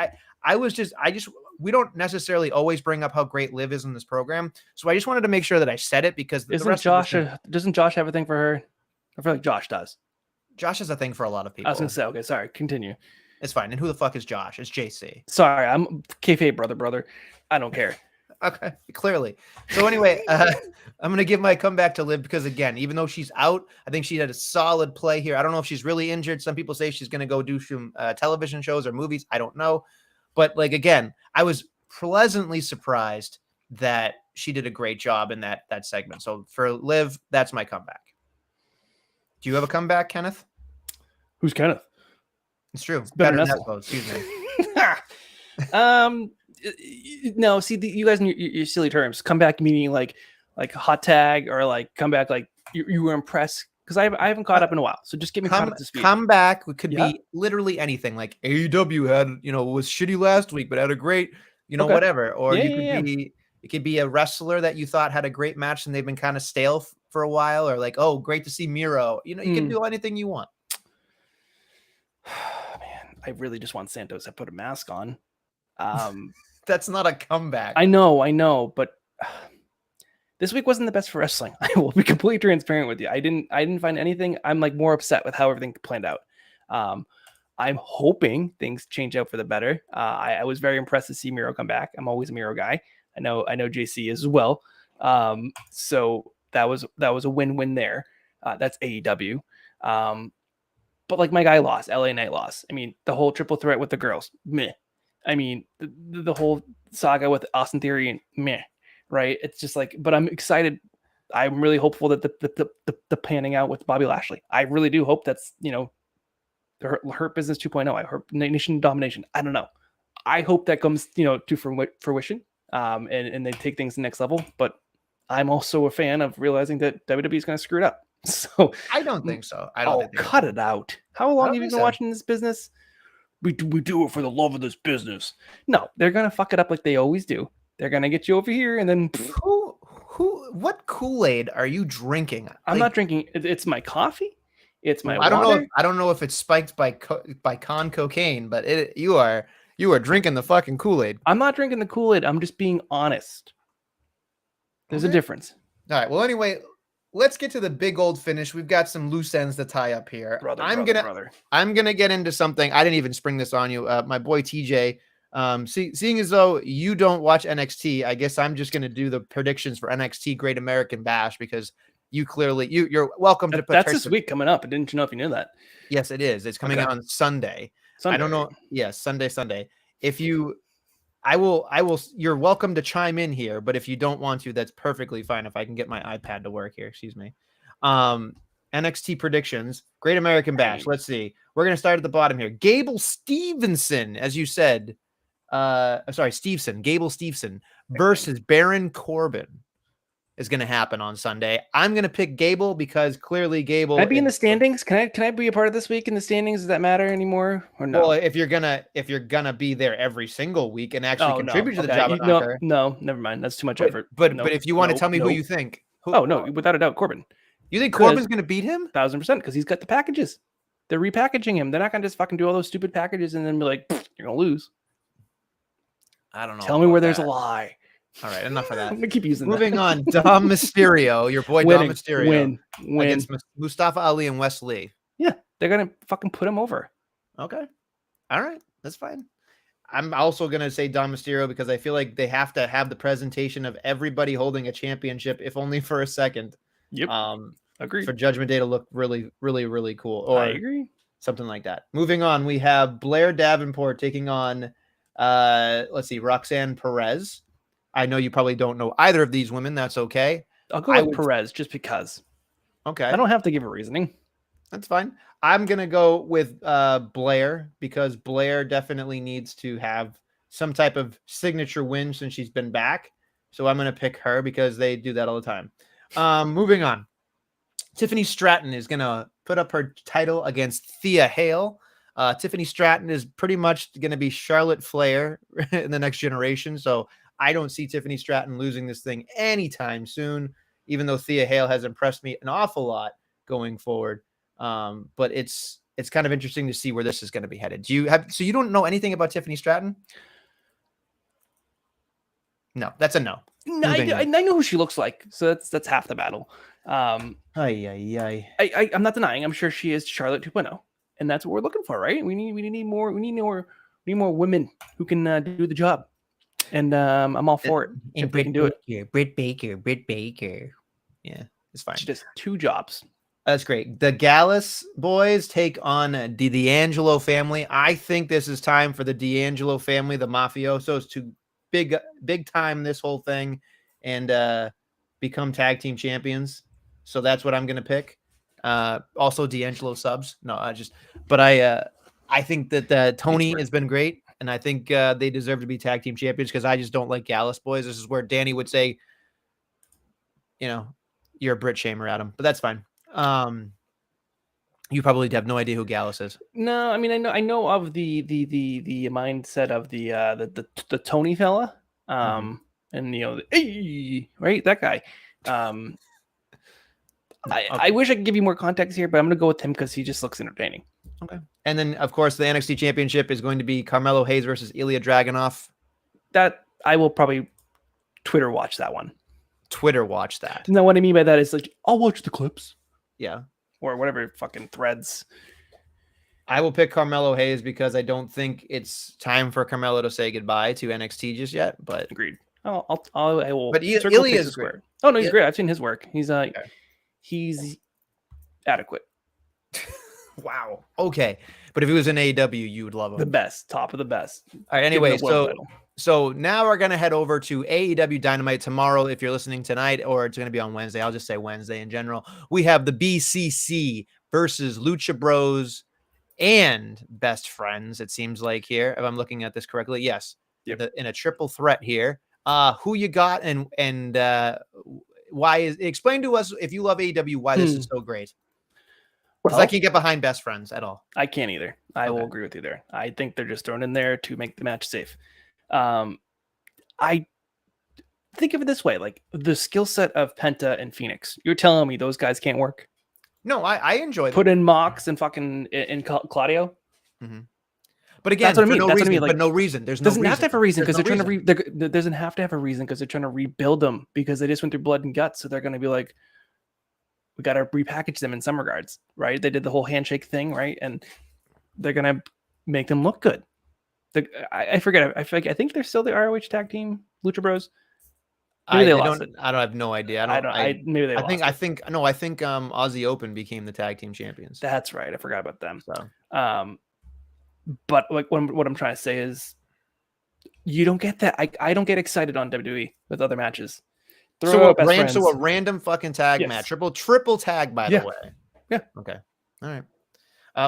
we don't necessarily always bring up how great Liv is in this program. So I just wanted to make sure that I said it because doesn't Josh have a thing for her? I feel like Josh does. Josh has a thing for a lot of people. I was going to say, okay, sorry, continue. It's fine. And who the fuck is Josh? It's JC. Sorry, I'm kayfabe brother. I don't care. Okay, clearly. So anyway, I'm going to give my comeback to Liv because, again, even though she's out, I think she had a solid play here. I don't know if she's really injured. Some people say she's going to go do some television shows or movies. I don't know. But, like, again, I was pleasantly surprised that she did a great job in that segment. So for Liv, that's my comeback. Do you have a comeback, Kenneth? Who's Kenneth? It's true. Better Nestle. Excuse me. No, see, you guys, your silly terms. Comeback meaning like hot tag or like comeback like you were impressed because I haven't caught up in a while. So just get me caught up to speed. Comeback could be literally anything. Like AEW had, was shitty last week, but had a great, whatever. Or it could be a wrestler that you thought had a great match and they've been kind of stale for a while, or like, oh, great to see Miro. You can do anything you want. Man. I really just want Santos to put a mask on. That's not a comeback. I know, but this week wasn't the best for wrestling. I will be completely transparent with you. I didn't find anything. I'm like more upset with how everything planned out. I'm hoping things change out for the better. I was very impressed to see Miro come back. I'm always a Miro guy. I know JC as well. So that was a win-win there. That's AEW. But like my guy lost, LA Knight lost. I mean, the whole triple threat with the girls, meh. I mean, the whole saga with Austin Theory and meh, right? It's just like, but I'm excited. I'm really hopeful that the panning out with Bobby Lashley. I really do hope that's, the Hurt Business 2.0. I hope Nation Domination. I don't know. I hope that comes, to fruition. And they take things to the next level. But I'm also a fan of realizing that WWE is going to screw it up. So I don't think so. I don't think cut it out. How long have you been so. watching this business? We do it for the love of this business. No, they're gonna fuck it up like they always do. They're gonna get you over here, and then what Kool-Aid are you drinking? I'm not drinking. It's my coffee. It's my. I don't know if it's spiked by con cocaine, but you are drinking the fucking Kool-Aid. I'm not drinking the Kool-Aid. I'm just being honest. There's a difference. All right. Well, anyway, let's get to the big old finish. We've got some loose ends to tie up here. I'm gonna get into something. I didn't even spring this on you. My boy TJ. Seeing as though you don't watch NXT, I guess I'm just gonna do the predictions for NXT Great American Bash because you clearly you're welcome to. That's this week coming up. Didn't you know if you knew that? Yes, it is. It's coming out on Sunday. I don't know. Yes, Sunday. If you. I will, you're welcome to chime in here, but if you don't want to, that's perfectly fine. If I can get my iPad to work here, excuse me. NXT predictions, Great American Bash. Let's see. We're going to start at the bottom here. Gable Stevenson, as you said, Gable Stevenson versus Baron Corbin is going to happen on Sunday. I'm going to pick Gable because clearly Gable. Can I be in the standings? Can I be a part of this week in the standings? Does that matter anymore or no? Well, if you're gonna be there every single week and actually contribute to the job, no, never mind. That's too much effort. But if you want to tell me who you think, without a doubt, Corbin. You think Corbin's gonna beat him? 1,000% because he's got the packages. They're repackaging him. They're not gonna just fucking do all those stupid packages and then be like, you're gonna lose. I don't know. Tell me where there's a lie. All right, enough of that. I'm gonna keep using Moving on, Dom Mysterio, your boy Dom Mysterio, win against Mustafa Ali and Wes Lee. Yeah, they're gonna fucking put him over. Okay, all right, that's fine. I'm also gonna say Dom Mysterio because I feel like they have to have the presentation of everybody holding a championship, if only for a second. Yep. Agreed. For Judgment Day to look really, really, really cool. Or I agree. Something like that. Moving on, we have Blair Davenport taking on, let's see, Roxanne Perez. I know you probably don't know either of these women. That's okay. I'll go with Perez just because. Okay. I don't have to give a reasoning. That's fine. I'm going to go with Blair because Blair definitely needs to have some type of signature win since she's been back. So I'm going to pick her because they do that all the time. Moving on. Tiffany Stratton is going to put up her title against Thea Hale. Tiffany Stratton is pretty much going to be Charlotte Flair in the next generation. So I don't see Tiffany Stratton losing this thing anytime soon, even though Thea Hale has impressed me an awful lot going forward. But it's kind of interesting to see where this is going to be headed. So you don't know anything about Tiffany Stratton? No, that's a no. No, I know who she looks like, so that's half the battle. I'm not denying. I'm sure she is Charlotte 2.0, and that's what we're looking for, right? We need more women who can do the job. And I'm all for it. And if they can do it. Britt Baker. Yeah, it's fine. She does 2 jobs. That's great. The Gallus boys take on the D'Angelo family. I think this is time for the D'Angelo family, the mafiosos, to big time this whole thing and become tag team champions. So that's what I'm going to pick. Also D'Angelo subs. No, I think that Tony has been great. And I think they deserve to be tag team champions because I just don't like Gallus boys. This is where Danny would say, you're a Brit shamer, Adam, but that's fine. You probably have no idea who Gallus is. No, I mean I know of the mindset of the Tony fella, and right, that guy. I wish I could give you more context here, but I'm gonna go with him because he just looks entertaining. Okay. And then, of course, the NXT Championship is going to be Carmelo Hayes versus Ilya Dragunov. That I will probably Twitter watch that one. Twitter watch that. Now, what I mean by that is like, I'll watch the clips. Yeah. Or whatever fucking threads. I will pick Carmelo Hayes because I don't think it's time for Carmelo to say goodbye to NXT just yet. But agreed. I will. But Ilya is great. Oh no, he's great. I've seen his work. He's adequate. Wow. Okay. But if he was in AEW, you would love him. The best, top of the best. All right. Anyway, so now we're gonna head over to AEW Dynamite tomorrow. If you're listening tonight, or it's gonna be on Wednesday, I'll just say Wednesday in general. We have the BCC versus Lucha Bros and Best Friends. It seems like here, if I'm looking at this correctly, yes, yep. In a triple threat here. Who you got and why is explain to us if you love AEW why this is so great. Because I can't get behind Best Friends at all. I can't either. I will agree with you there. I think they're just thrown in there to make the match safe. I think of it this way, like the skill set of Penta and Phoenix. You're telling me those guys can't work? No, I enjoy them. Put in Mox and fucking in Claudio. Mm-hmm. But again, that's what I mean. No that's reason, what I mean. Like, but no reason. There's no doesn't reason. have to have a reason because they're no trying to doesn't have to have a reason because they're trying to rebuild them because they just went through blood and guts. So they're going to be like, we got to repackage them in some regards, right? They did the whole handshake thing, right? And they're going to make them look good. I forget. I think they're still the ROH tag team, Lucha Bros. Maybe they lost it. I don't have no idea. Maybe they lost it. I think Aussie Open became the tag team champions. That's right. I forgot about them. So, but like what I'm trying to say is, you don't get that. I don't get excited on WWE with other matches. So a random fucking tag match, triple tag by the way. Yeah. Okay. All right.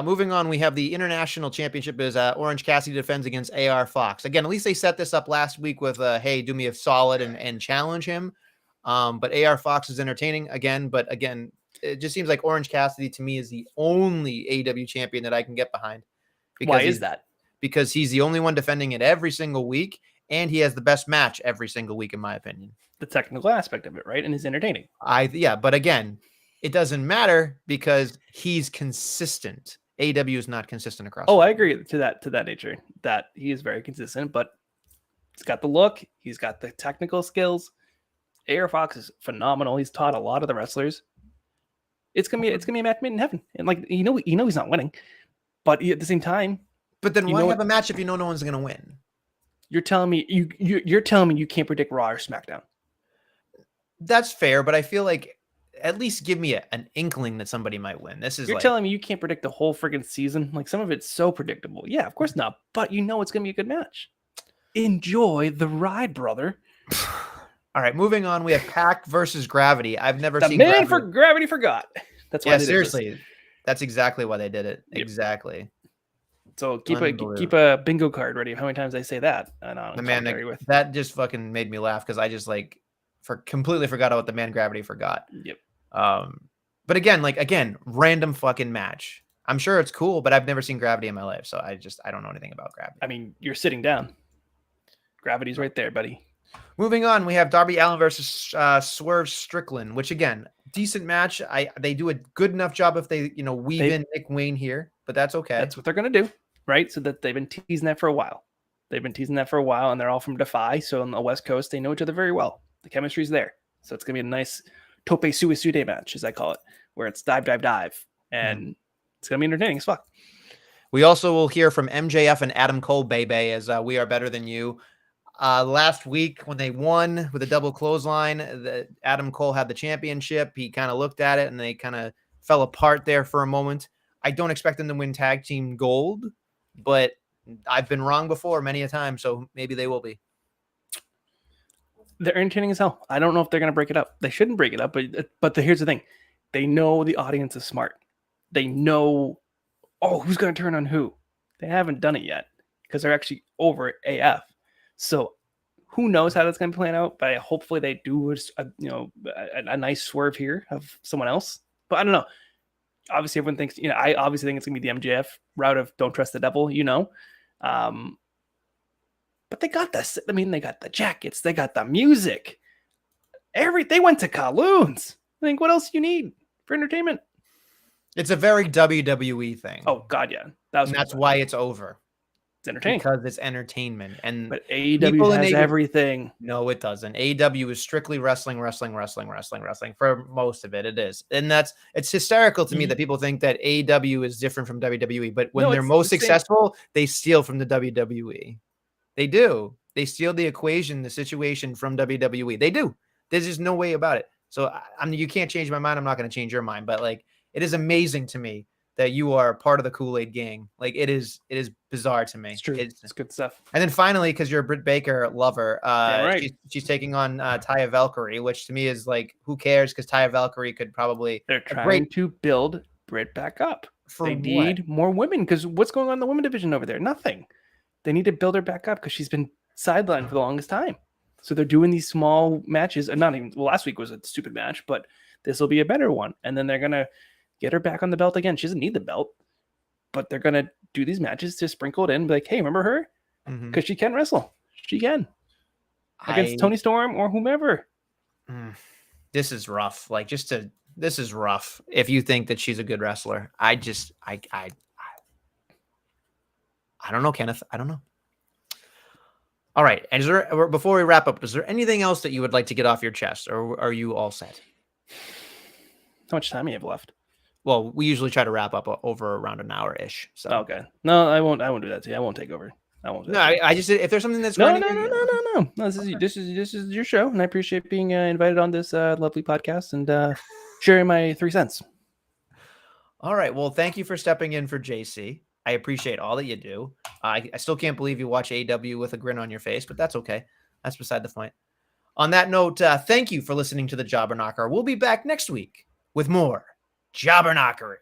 Moving on, we have the International Championship is Orange Cassidy defends against AR Fox. Again, at least they set this up last week with, hey, do me a solid and challenge him. But AR Fox is entertaining again. But again, it just seems like Orange Cassidy to me is the only AEW champion that I can get behind. Why is that? Because he's the only one defending it every single week, and he has the best match every single week, in my opinion. The technical aspect of it, right? And he's entertaining. But again, it doesn't matter because he's consistent. AEW is not consistent across. I agree to that nature. That he is very consistent, but he's got the look, he's got the technical skills. AR Fox is phenomenal. He's taught a lot of the wrestlers. It's gonna be a match made in heaven, and like you know he's not winning, but at the same time. But then why have a match if you know no one's gonna win? You're telling me you're telling me you can't predict Raw or SmackDown. That's fair, but I feel like at least give me an inkling that somebody might win. You're telling me you can't predict the whole friggin' season. Like some of it's so predictable. Yeah, of course not. But you know it's gonna be a good match. Enjoy the ride, brother. All right, moving on. We have Pac versus Gravity. I've never seen Gravity forgot. That's why. Seriously, that's exactly why they did it. Yep. Exactly. So keep a bingo card ready. How many times I say that? That just fucking made me laugh because I just completely forgot about the man Gravity forgot. Yep. But again, random fucking match. I'm sure it's cool, but I've never seen Gravity in my life, so I don't know anything about Gravity. I mean, you're sitting down. Gravity's right there, buddy. Moving on, we have Darby Allin versus Swerve Strickland, which again, decent match. They do a good enough job if they weave in Nick Wayne here, but that's okay. That's what they're gonna do, right? So that they've been teasing that for a while. And they're all from Defy, so on the West Coast, they know each other very well. The chemistry's there, so it's gonna be a nice tope suicide match, as I call it, where it's dive, and it's gonna be entertaining as fuck. We also will hear from MJF and Adam Cole, baby, as We Are Better Than You. Last week when they won with a double clothesline, Adam Cole had the championship. He kind of looked at it and they kind of fell apart there for a moment. I don't expect them to win tag team gold, but I've been wrong before many a time, so maybe they will be. They're entertaining as hell. I don't know if they're going to break it up. They shouldn't break it up, but here's the thing. They know the audience is smart. They know, who's going to turn on who. They haven't done it yet because they're actually over AF. So who knows how that's going to be playing out, but hopefully they do a nice swerve here of someone else. But I don't know. Obviously, everyone thinks, I obviously think it's going to be the MJF route of don't trust the devil, But they got this. I mean, they got the jackets. They got the music. They went to Kowloon's. I think, what else you need for entertainment? It's a very WWE thing. Oh God, yeah, that was And that's why it's over. it's entertaining. Because it's entertainment. And But AEW people in has AEW everything. No, it doesn't. AEW is strictly wrestling for most of it. It is. And it's hysterical to me that people think that AEW is different from WWE, but when No, they're it's most the same. successful, they steal from the WWE. They do. They steal the equation, the situation from WWE. They do. There's just no way about it. So I mean, you can't change my mind. I'm not going to change your mind, but like, it is amazing to me that you are part of the Kool-Aid gang. Like it is bizarre to me. It's true. It's good stuff. And then finally, because you're a Britt Baker lover, right. she's taking on Taya Valkyrie, which to me is like, who cares? Because Taya Valkyrie could probably They're trying to build Britt back up. For they what? need more women because what's going on in the women division over there? Nothing. They need to build her back up because she's been sidelined for the longest time. So they're doing these small matches, and not even last week was a stupid match, but this will be a better one. And then they're gonna get her back on the belt again. She doesn't need the belt, but they're gonna do these matches to sprinkle it in, be like, hey, remember her? Because she can wrestle. She can against Tony Storm or whomever. This is rough. Like this is rough. If you think that she's a good wrestler, I don't know, Kenneth. I don't know. All right. And before we wrap up, is there anything else that you would like to get off your chest, or are you all set? How much time you have left? Well, we usually try to wrap up over around an hour-ish. So okay. No, I won't do that to you. I won't take over. I won't. No, I just, if there's something that's no. This is your show, and I appreciate being invited on this lovely podcast and sharing my 3 cents. All right. Well, thank you for stepping in for JC. I appreciate all that you do. I still can't believe you watch AEW with a grin on your face, but that's okay. That's beside the point. On that note, thank you for listening to the Jobber Knocker. We'll be back next week with more Jobber Knockery.